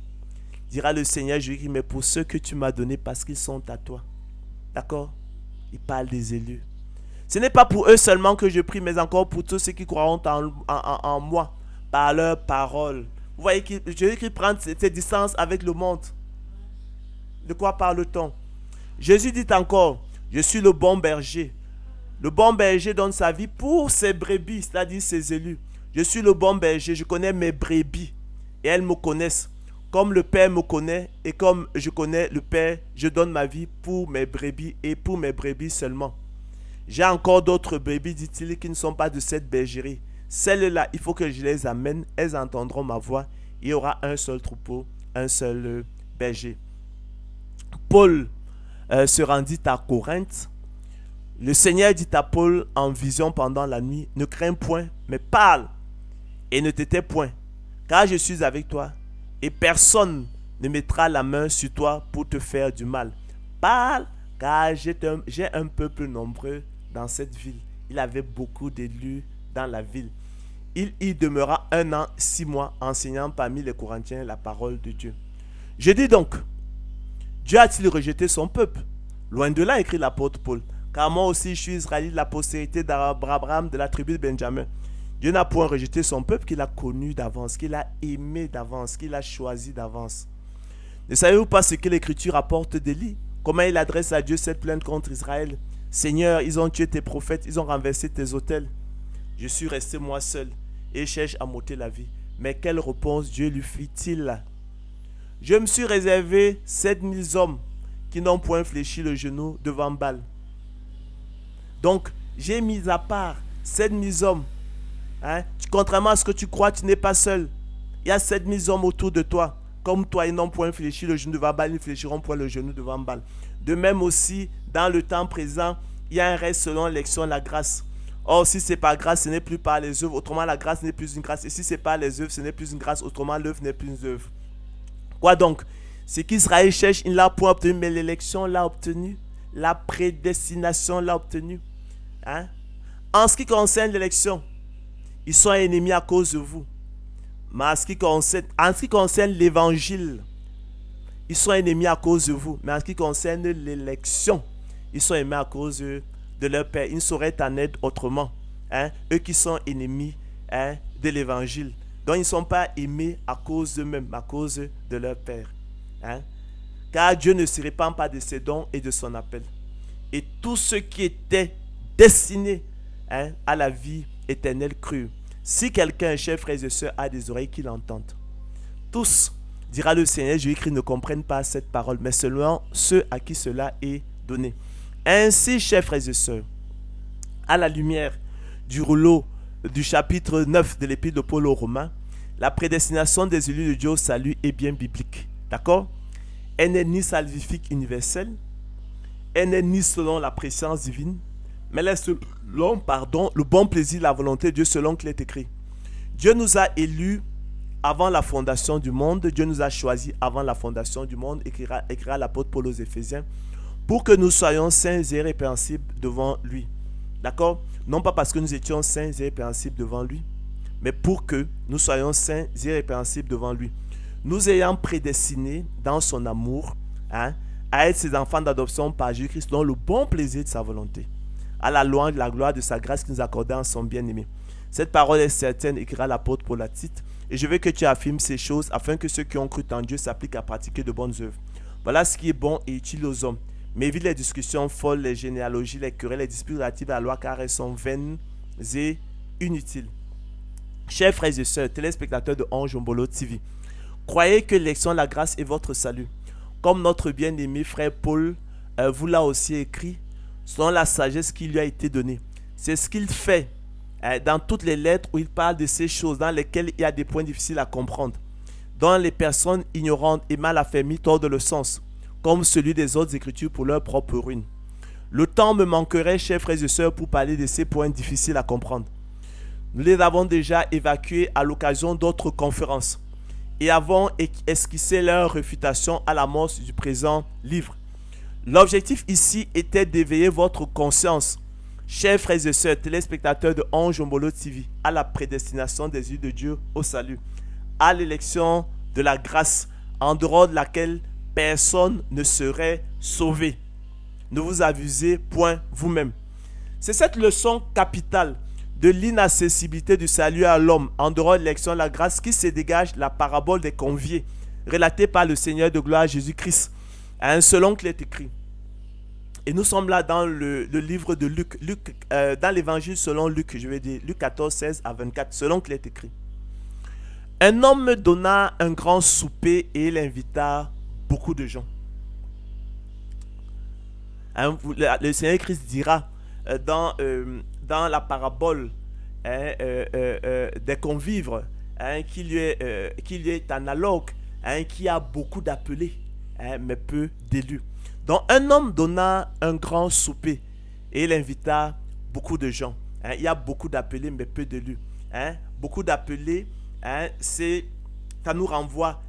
Dira le Seigneur Jésus, mais pour ceux que tu m'as donnés parce qu'ils sont à toi. D'accord? Il parle des élus. Ce n'est pas pour eux seulement que je prie, mais encore pour tous ceux qui croiront en moi, par leur parole. Vous voyez que Jésus prend ses distances avec le monde. De quoi parle-t-on? Jésus dit encore, je suis le bon berger. Le bon berger donne sa vie pour ses brebis, c'est-à-dire ses élus. Je suis le bon berger, je connais mes brebis et elles me connaissent. Comme le Père me connaît et comme je connais le Père, je donne ma vie pour mes brebis et pour mes brebis seulement. J'ai encore d'autres brebis, dit-il, qui ne sont pas de cette bergerie. Celles-là, il faut que je les amène, elles entendront ma voix. Il y aura un seul troupeau, un seul berger. Paul se rendit à Corinthe. Le Seigneur dit à Paul en vision pendant la nuit, ne crains point, mais parle et ne t'étais point, car je suis avec toi et personne ne mettra la main sur toi pour te faire du mal. Parle, car j'ai un peuple nombreux dans cette ville. Il avait beaucoup d'élus dans la ville. il y demeura 1 an, 6 mois, enseignant parmi les Corinthiens la parole de Dieu. Je dis donc, Dieu a-t-il rejeté son peuple? Loin de là, écrit l'apôtre Paul. Car moi aussi, je suis israélite de la postérité d'Abraham, de la tribu de Benjamin. Dieu n'a point rejeté son peuple qu'il a connu d'avance, qu'il a aimé d'avance, qu'il a choisi d'avance. Ne savez-vous pas ce que l'Écriture rapporte d'Élie? Comment il adresse à Dieu cette plainte contre Israël? Seigneur, ils ont tué tes prophètes, ils ont renversé tes autels. Je suis resté moi seul et cherche à m'ôter la vie. Mais quelle réponse Dieu lui fit-il? Je me suis réservé 7000 hommes qui n'ont point fléchi le genou devant Baal. Donc, j'ai mis à part 7000 hommes. Contrairement à ce que tu crois, tu n'es pas seul. Il y a 7000 hommes autour de toi. Comme toi, ils n'ont point fléchi le genou devant Baal, ils ne fléchiront point le genou devant Baal. De même aussi, dans le temps présent, il y a un reste selon l'élection, la grâce. Or, si c'est par grâce, ce n'est plus par les œuvres. Autrement, la grâce n'est plus une grâce. Et si c'est par les œuvres, ce n'est plus une grâce. Autrement, l'œuvre n'est plus une œuvre. Quoi donc? Ce qu'Israël cherche, il ne l'a point obtenu, mais l'élection l'a obtenu. La prédestination l'a obtenu. En ce qui concerne l'élection, ils sont ennemis à cause de vous. Mais en ce qui concerne l'évangile, ils sont ennemis à cause de vous. Mais en ce qui concerne l'élection, ils sont aimés à cause de leur Père. Ils ne sauraient en être autrement. Eux qui sont ennemis de l'évangile. Donc ils ne sont pas aimés à cause d'eux-mêmes, à cause de leur Père. Car Dieu ne se répand pas de ses dons et de son appel. Et tous ceux qui étaient destinés à la vie éternelle crurent. Si quelqu'un, chers frères et sœurs, a des oreilles, qu'il entende. Tous, dira le Seigneur Jésus-Christ, ne comprennent pas cette parole, mais seulement ceux à qui cela est donné. Ainsi, chers frères et sœurs, à la lumière du rouleau du chapitre 9 de l'épître de Paul aux Romains, la prédestination des élus de Dieu au salut est bien biblique. D'accord? Elle n'est ni salvifique universelle, elle n'est ni selon la préscience divine, mais elle est selon, le bon plaisir, la volonté de Dieu selon qu'il est écrit. Dieu nous a élus avant la fondation du monde, Dieu nous a choisis avant la fondation du monde, écrira l'apôtre Paul aux Éphésiens, pour que nous soyons saints et irrépréhensibles devant lui. D'accord? Non pas parce que nous étions saints et irrépréhensibles devant lui, mais pour que nous soyons saints et irrépréhensibles devant lui. Nous ayant prédestinés dans son amour à être ses enfants d'adoption par Jésus-Christ selon le bon plaisir de sa volonté, à la louange de la gloire de sa grâce qu'il nous accordait en son bien-aimé. Cette parole est certaine, écrira l'apôtre Paul à Tite, et je veux que tu affirmes ces choses afin que ceux qui ont cru en Dieu s'appliquent à pratiquer de bonnes œuvres. Voilà ce qui est bon et utile aux hommes. Mais évite les discussions folles, les généalogies, les querelles, les disputes relatives à la loi, car elles sont vaines et inutiles. Chers frères et sœurs, téléspectateurs de Ange Ombolo TV, croyez que l'élection de la grâce est votre salut. Comme notre bien-aimé frère Paul vous l'a aussi écrit, selon la sagesse qui lui a été donnée. C'est ce qu'il fait dans toutes les lettres où il parle de ces choses dans lesquelles il y a des points difficiles à comprendre, dont les personnes ignorantes et mal affermies tordent le sens, comme celui des autres écritures pour leur propre ruine. Le temps me manquerait, chers frères et sœurs, pour parler de ces points difficiles à comprendre. Nous les avons déjà évacués à l'occasion d'autres conférences et avons esquissé leur réfutation à l'amorce du présent livre. L'objectif ici était d'éveiller votre conscience, chers frères et sœurs, téléspectateurs de Ange Ombolo TV, à la prédestination des yeux de Dieu au salut, à l'élection de la grâce, en dehors de laquelle personne ne serait sauvé. Ne vous avisez point vous-même. C'est cette leçon capitale de l'inaccessibilité du salut à l'homme en dehors de l'élection de la grâce qui se dégage de la parabole des conviés relatée par le Seigneur de gloire Jésus-Christ, selon qu'il est écrit. Et nous sommes là dans le livre de Luc, dans l'évangile selon Luc, je vais dire Luc 14, 16 à 24, selon qu'il est écrit. Un homme donna un grand souper et il invita beaucoup de gens. Le Seigneur Christ dira dans la parabole des convives qui lui est analogue, qui a beaucoup d'appelés, mais peu d'élus. Donc un homme donna un grand souper et il invita beaucoup de gens. Il y a beaucoup d'appelés, mais peu d'élus. Beaucoup d'appelés, ça nous renvoie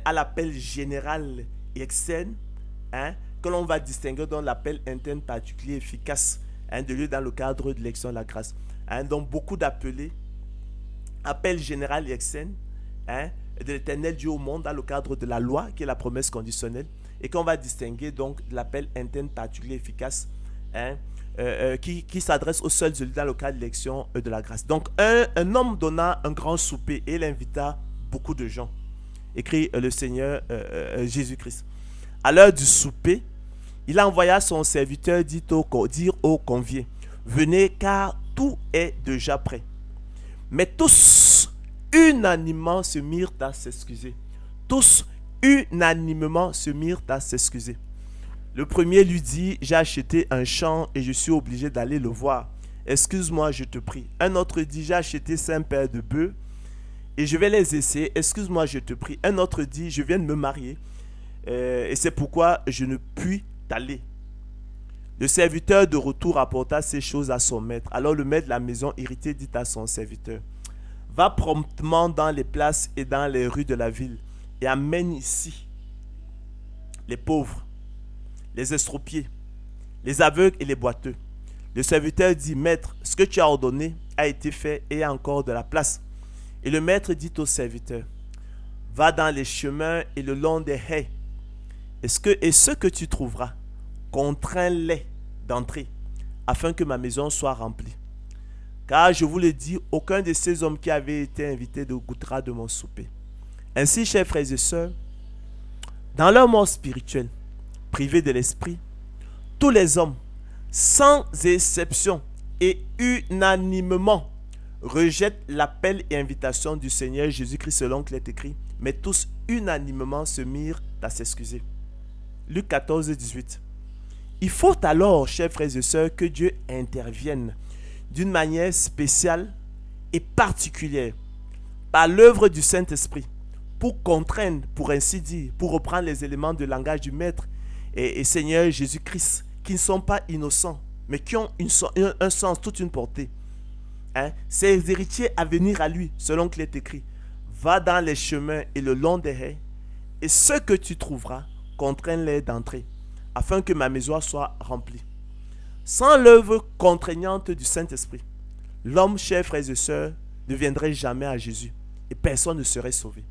à l'appel général et externe, que l'on va distinguer dans l'appel interne particulier efficace de lieu dans le cadre de l'élection de la grâce. Donc beaucoup d'appelés, appel général et externe, de l'Éternel Dieu au monde dans le cadre de la loi, qui est la promesse conditionnelle, et qu'on va distinguer donc de l'appel interne particulier efficace, qui s'adresse aux seuls élus dans le cadre de l'élection de la grâce. Donc un homme donna un grand souper et il invita beaucoup de gens, écrit le Seigneur Jésus-Christ. À l'heure du souper, il envoya son serviteur dire aux conviés, venez car tout est déjà prêt. Mais tous unanimement se mirent à s'excuser. Tous unanimement se mirent à s'excuser. Le premier lui dit, j'ai acheté un champ et je suis obligé d'aller le voir. Excuse-moi, je te prie. Un autre dit, j'ai acheté 5 paires de bœufs et je vais les essayer. Excuse-moi, je te prie. Un autre dit, je viens de me marier et c'est pourquoi je ne puis t'aller. Le serviteur de retour apporta ces choses à son maître. Alors le maître de la maison, irrité, dit à son serviteur, va promptement dans les places et dans les rues de la ville et amène ici les pauvres, les estropiés, les aveugles et les boiteux. Le serviteur dit, maître, ce que tu as ordonné a été fait et il y a encore de la place. Et le maître dit au serviteur, va dans les chemins et le long des haies. Et ce que tu trouveras, contrains-les d'entrer, afin que ma maison soit remplie. Car je vous le dis, aucun de ces hommes qui avaient été invités ne goûtera de mon souper. Ainsi, chers frères et sœurs, dans leur mort spirituelle, privés de l'esprit, tous les hommes, sans exception et unanimement, rejettent l'appel et invitation du Seigneur Jésus-Christ selon qu'il est écrit, mais tous unanimement se mirent à s'excuser. Luc 14, 18. Il faut alors, chers frères et sœurs, que Dieu intervienne d'une manière spéciale et particulière par l'œuvre du Saint-Esprit pour contraindre, pour ainsi dire, pour reprendre les éléments de langage du Maître et Seigneur Jésus-Christ, qui ne sont pas innocents, mais qui ont un sens, toute une portée. Ces héritiers à venir à lui, selon qu'il est écrit, va dans les chemins et le long des haies, et ce que tu trouveras, contrains-les d'entrer, afin que ma maison soit remplie. Sans l'œuvre contraignante du Saint-Esprit, l'homme, chers frères et sœurs, ne viendrait jamais à Jésus et personne ne serait sauvé.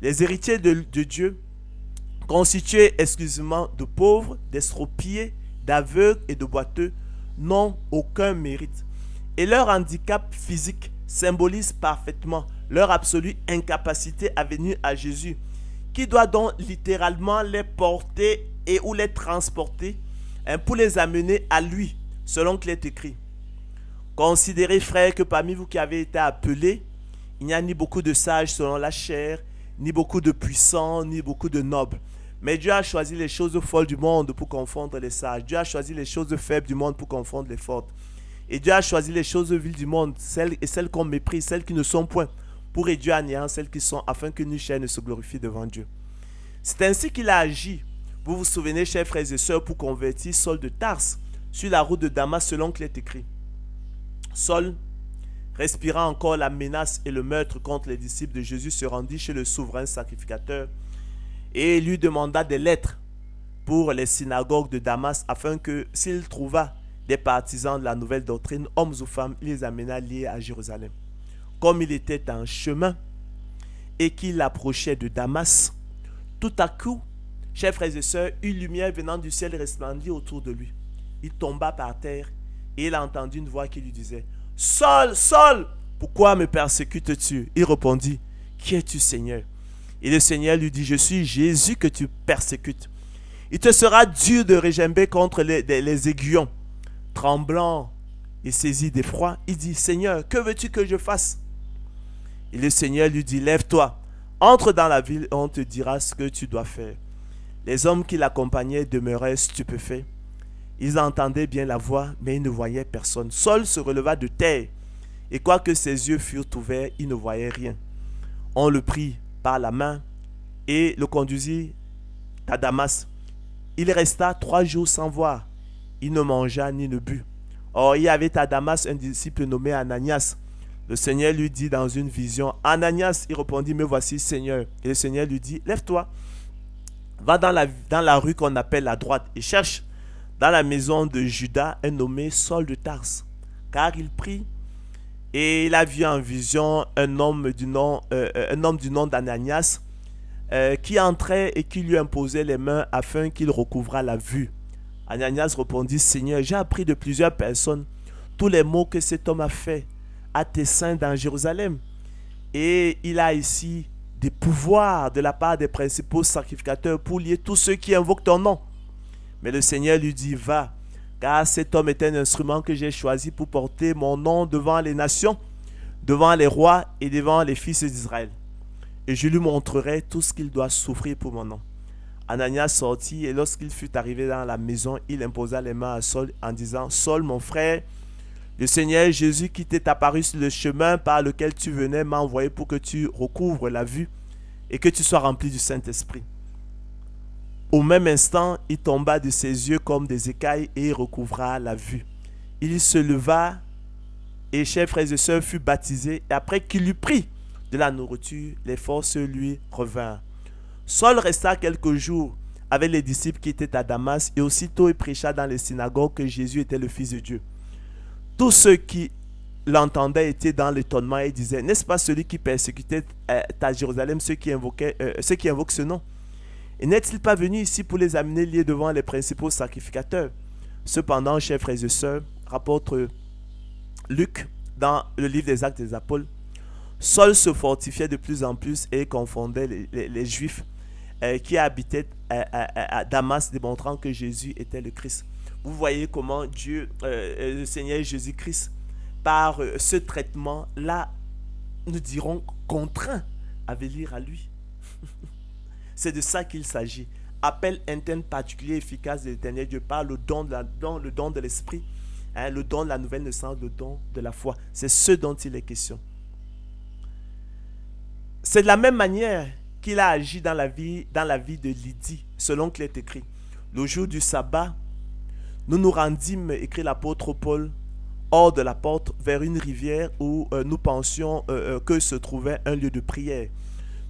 Les héritiers de Dieu, constitués exclusivement de pauvres, d'estropiés, d'aveugles et de boiteux, n'ont aucun mérite. Et leur handicap physique symbolise parfaitement leur absolue incapacité à venir à Jésus, qui doit donc littéralement les porter et ou les transporter pour les amener à lui, selon qu'il est écrit. Considérez, frères, que parmi vous qui avez été appelés, il n'y a ni beaucoup de sages selon la chair, ni beaucoup de puissants, ni beaucoup de nobles. Mais Dieu a choisi les choses folles du monde pour confondre les sages. Dieu a choisi les choses faibles du monde pour confondre les fortes. Et Dieu a choisi les choses viles du monde, celles qu'on méprise, celles qui ne sont point, pour réduire à néant celles qui sont, afin que nulle chair ne se glorifie devant Dieu. C'est ainsi qu'il a agi. Vous vous souvenez, chers frères et sœurs, pour convertir Saul de Tarse sur la route de Damas, selon qu'il est écrit. Saul, respirant encore la menace et le meurtre contre les disciples de Jésus, se rendit chez le souverain sacrificateur et lui demanda des lettres pour les synagogues de Damas, afin que, s'il trouva des partisans de la nouvelle doctrine, hommes ou femmes, il les amena liés à Jérusalem. Comme il était en chemin et qu'il approchait de Damas, tout à coup, chers frères et sœurs, une lumière venant du ciel resplendit autour de lui. Il tomba par terre et il entendit une voix qui lui disait, « Saul, Saul, pourquoi me persécutes-tu » Il répondit, « Qui es-tu, Seigneur ?» Et le Seigneur lui dit, « Je suis Jésus que tu persécutes. Il te sera dur de régimber contre les aiguillons. » Tremblant et saisi d'effroi, il dit, « Seigneur, que veux-tu que je fasse ?» Et le Seigneur lui dit, « Lève-toi, entre dans la ville et on te dira ce que tu dois faire. » Les hommes qui l'accompagnaient demeuraient stupéfaits. Ils entendaient bien la voix, mais ils ne voyaient personne. Saul se releva de terre, et quoique ses yeux furent ouverts, il ne voyait rien. On le prit par la main et le conduisit à Damas. Il resta 3 jours sans voir. Il ne mangea ni ne but. Or, il y avait à Damas un disciple nommé Ananias. Le Seigneur lui dit dans une vision, « Ananias !» Il répondit, « Me voici, Seigneur. » Et le Seigneur lui dit, « Lève-toi, va dans la rue qu'on appelle la droite et cherche dans la maison de Judas un nommé Saul de Tarse, car il prie Et il a vu en vision un homme du nom d'Ananias qui entrait et qui lui imposait les mains afin qu'il recouvrât la vue. Ananias répondit, Seigneur, j'ai appris de plusieurs personnes tous les maux que cet homme a fait à tes saints dans Jérusalem. Et il a ici des pouvoirs de la part des principaux sacrificateurs pour lier tous ceux qui invoquent ton nom. Mais le Seigneur lui dit, va, car cet homme est un instrument que j'ai choisi pour porter mon nom devant les nations, devant les rois et devant les fils d'Israël. Et je lui montrerai tout ce qu'il doit souffrir pour mon nom. Ananias sortit et lorsqu'il fut arrivé dans la maison, il imposa les mains à Saul en disant, Saul, mon frère, le Seigneur Jésus qui t'est apparu sur le chemin par lequel tu venais m'a envoyé pour que tu recouvres la vue et que tu sois rempli du Saint-Esprit. Au même instant, il tomba de ses yeux comme des écailles et il recouvra la vue. Il se leva et, chers frères et sœurs, fut baptisé. Et après qu'il eut pris de la nourriture, les forces lui revinrent. Saul resta quelques jours avec les disciples qui étaient à Damas et aussitôt il prêcha dans les synagogues que Jésus était le Fils de Dieu. Tous ceux qui l'entendaient étaient dans l'étonnement et disaient, n'est-ce pas celui qui persécutait à Jérusalem ceux qui invoquent ce nom? Et n'est-il pas venu ici pour les amener liés devant les principaux sacrificateurs? Cependant, chers frères et sœurs, rapporte Luc dans le livre des Actes des Apôtres, Saul se fortifiait de plus en plus et confondait les Juifs qui habitaient à Damas, démontrant que Jésus était le Christ. Vous voyez comment Dieu, le Seigneur Jésus-Christ, par ce traitement-là, nous dirons contraint à venir à lui. C'est de ça qu'il s'agit. Appel interne particulier efficace de l'Éternel Dieu par le don de l'Esprit, le don de la nouvelle naissance, le don de la foi. C'est ce dont il est question. C'est de la même manière qu'il a agi dans la vie de Lydie, selon qu'il est écrit. Le jour du sabbat, nous nous rendîmes, écrit l'apôtre Paul, hors de la porte vers une rivière où nous pensions que se trouvait un lieu de prière.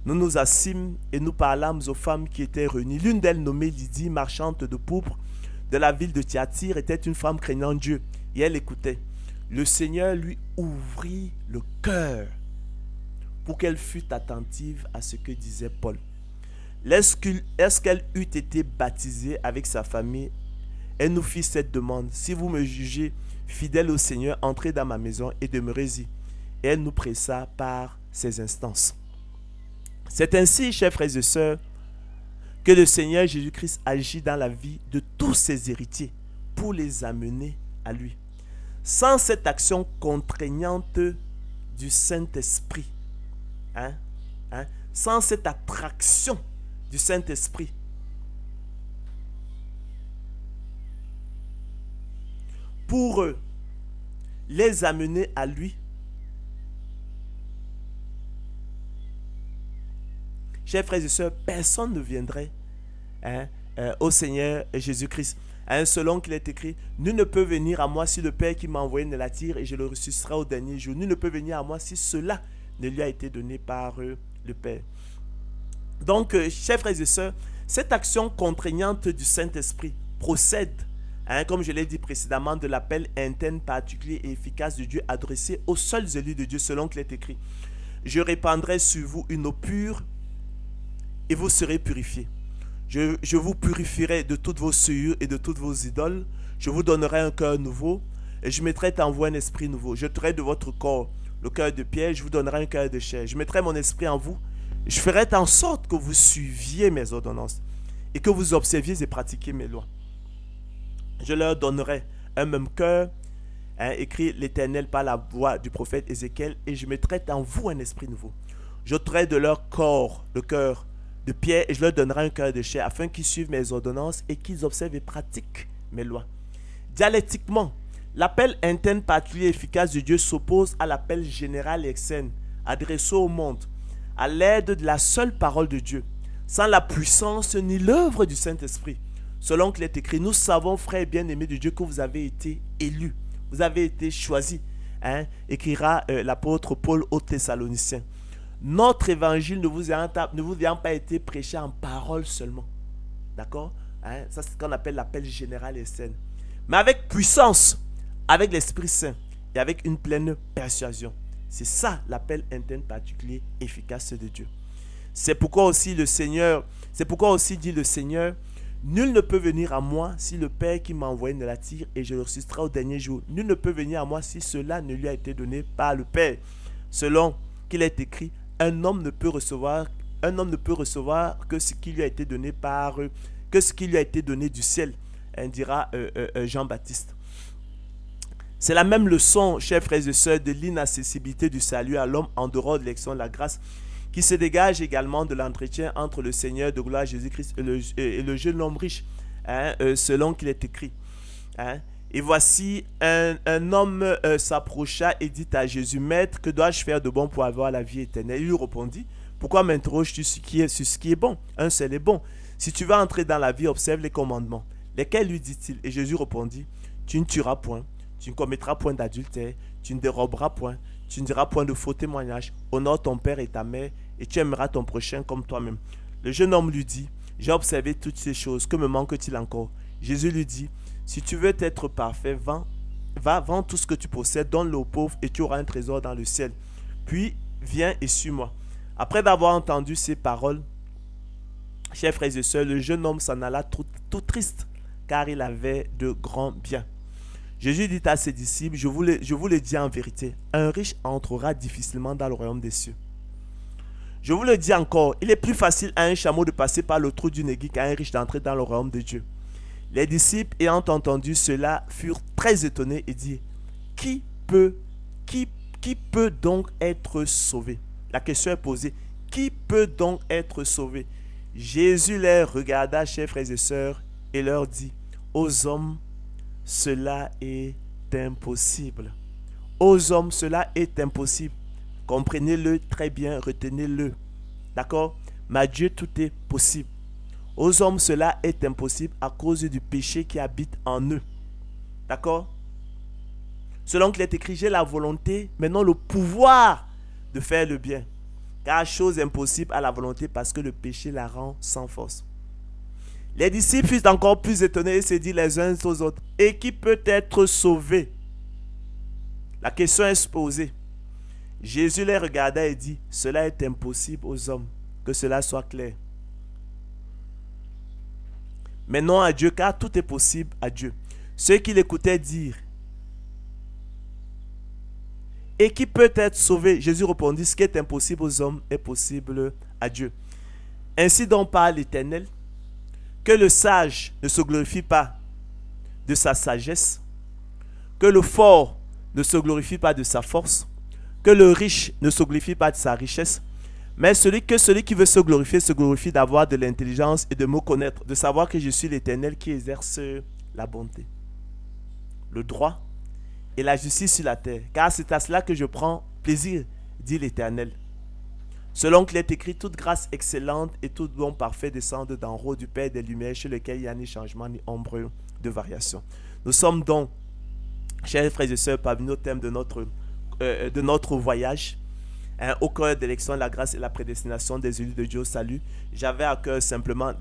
Nous nous assîmes et nous parlâmes aux femmes qui étaient réunies. L'une d'elles, nommée Lydie, marchande de pourpre de la ville de Thyatire, était une femme craignant Dieu et elle écoutait. Le Seigneur lui ouvrit le cœur pour qu'elle fût attentive à ce que disait Paul. Lorsqu'elle eut été baptisée avec sa famille, elle nous fit cette demande. Si vous me jugez fidèle au Seigneur, entrez dans ma maison et demeurez-y. Et elle nous pressa par ses instances. C'est ainsi, chers frères et sœurs, que le Seigneur Jésus-Christ agit dans la vie de tous ses héritiers pour les amener à lui. Sans cette action contraignante du Saint-Esprit, sans cette attraction du Saint-Esprit, pour les amener à lui, chers frères et sœurs, personne ne viendrait au Seigneur Jésus-Christ. Selon qu'il est écrit, nul ne peut venir à moi si le Père qui m'a envoyé ne l'attire et je le ressusciterai au dernier jour. Nul ne peut venir à moi si cela ne lui a été donné par le Père. Donc, chers frères et sœurs, cette action contraignante du Saint-Esprit procède, comme je l'ai dit précédemment, de l'appel interne particulier et efficace de Dieu adressé aux seuls élus de Dieu, selon qu'il est écrit. Je répandrai sur vous une eau pure et vous serez purifiés. Je vous purifierai de toutes vos souillures et de toutes vos idoles. Je vous donnerai un cœur nouveau et je mettrai en vous un esprit nouveau. Je ferai de votre corps le cœur de pierre, je vous donnerai un cœur de chair. Je mettrai mon esprit en vous. Je ferai en sorte que vous suiviez mes ordonnances et que vous observiez et pratiquiez mes lois. Je leur donnerai un même cœur, écrit l'Éternel par la voix du prophète Ézéchiel, et je mettrai en vous un esprit nouveau. J'ôterai de leur corps le cœur de pierre et je leur donnerai un cœur de chair afin qu'ils suivent mes ordonnances et qu'ils observent et pratiquent mes lois. Dialectiquement, l'appel interne particulier et efficace de Dieu s'oppose à l'appel général et externe adressé au monde à l'aide de la seule parole de Dieu, sans la puissance ni l'œuvre du Saint-Esprit. Selon qu'il est écrit, nous savons, frères bien-aimés de Dieu, que vous avez été élus, vous avez été choisis, écrira l'apôtre Paul aux Thessaloniciens. Notre évangile ne vous ayant pas été prêché en parole seulement. D'accord? Ça, c'est ce qu'on appelle l'appel général et saint. Mais avec puissance, avec l'Esprit Saint et avec une pleine persuasion. C'est ça l'appel interne particulier efficace de Dieu. C'est pourquoi aussi dit le Seigneur, nul ne peut venir à moi si le Père qui m'a envoyé ne l'attire et je le ressusciterai au dernier jour. Nul ne peut venir à moi si cela ne lui a été donné par le Père. Selon qu'il est écrit, un homme ne peut recevoir que ce qui lui a été donné du ciel, dira Jean-Baptiste. C'est la même leçon, chers frères et sœurs, de l'inaccessibilité du salut à l'homme en dehors de l'élection de la grâce, qui se dégage également de l'entretien entre le Seigneur de gloire Jésus-Christ et le jeune homme riche, selon qu'il est écrit. Et voici, un homme s'approcha et dit à Jésus, Maître, que dois-je faire de bon pour avoir la vie éternelle? Il lui répondit, pourquoi m'interroges-tu sur ce qui est bon? Un seul est bon. Si tu veux entrer dans la vie, observe les commandements. Lesquels lui dit-il? Et Jésus répondit, tu ne tueras point, tu ne commettras point d'adultère, tu ne déroberas point, tu ne diras point de faux témoignages, honore ton père et ta mère, et tu aimeras ton prochain comme toi-même. Le jeune homme lui dit, j'ai observé toutes ces choses, que me manque-t-il encore? Jésus lui dit, si tu veux être parfait, va, vends tout ce que tu possèdes, donne-le aux pauvres, et tu auras un trésor dans le ciel. Puis, viens et suis-moi. Après d'avoir entendu ces paroles, chers frères et sœurs, le jeune homme s'en alla tout triste, car il avait de grands biens. Jésus dit à ses disciples, je vous le dis en vérité, un riche entrera difficilement dans le royaume des cieux. Je vous le dis encore, il est plus facile à un chameau de passer par le trou d'une aiguille qu'à un riche d'entrer dans le royaume de Dieu. Les disciples, ayant entendu cela, furent très étonnés et dirent, qui peut donc être sauvé? La question est posée, qui peut donc être sauvé? Jésus les regarda, chers frères et sœurs, et leur dit, aux hommes, cela est impossible. Aux hommes, cela est impossible. Comprenez-le très bien, retenez-le. D'accord? Mais à Dieu, tout est possible. Aux hommes, cela est impossible à cause du péché qui habite en eux. D'accord? Selon qu'il est écrit, j'ai la volonté, maintenant le pouvoir de faire le bien. Car chose impossible à la volonté parce que le péché la rend sans force. Les disciples furent encore plus étonnés et se dirent les uns aux autres, et qui peut être sauvé? La question est posée. Jésus les regarda et dit, cela est impossible aux hommes, que cela soit clair. Mais non à Dieu, car tout est possible à Dieu. Ceux qui l'écoutaient dirent, et qui peut être sauvé? Jésus répondit, ce qui est impossible aux hommes est possible à Dieu. Ainsi donc parle l'Éternel, que le sage ne se glorifie pas de sa sagesse, que le fort ne se glorifie pas de sa force, que le riche ne se glorifie pas de sa richesse, mais celui qui veut se glorifie d'avoir de l'intelligence et de me connaître, de savoir que je suis l'Éternel qui exerce la bonté, le droit et la justice sur la terre. Car c'est à cela que je prends plaisir, dit l'Éternel. Selon qu'il est écrit, toute grâce excellente et tout don parfait descendent d'en haut du Père des Lumières, chez lequel il n'y a ni changement ni ombre de variation. Nous sommes donc, chers frères et sœurs, parmi nos thèmes de notre voyage, au cœur de l'élection, la grâce et la prédestination des élus de Dieu au salut. J'avais à cœur simplement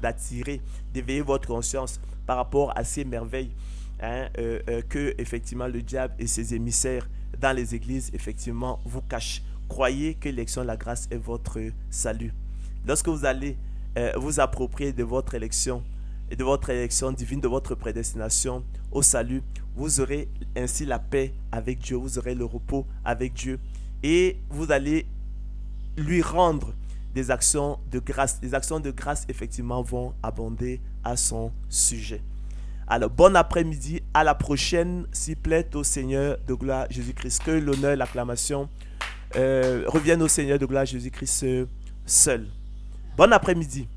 d'éveiller votre conscience par rapport à ces merveilles que effectivement le diable et ses émissaires dans les églises effectivement vous cachent. Croyez que l'élection de la grâce est votre salut. Lorsque vous allez vous approprier de votre élection et de votre élection divine, de votre prédestination au salut, vous aurez ainsi la paix avec Dieu, vous aurez le repos avec Dieu et vous allez lui rendre des actions de grâce. Les actions de grâce effectivement vont abonder à son sujet. Alors, bon après-midi, à la prochaine, s'il plaît au Seigneur de gloire Jésus-Christ. Que l'honneur et l'acclamation reviennent au Seigneur de gloire Jésus-Christ seul. Bon après-midi.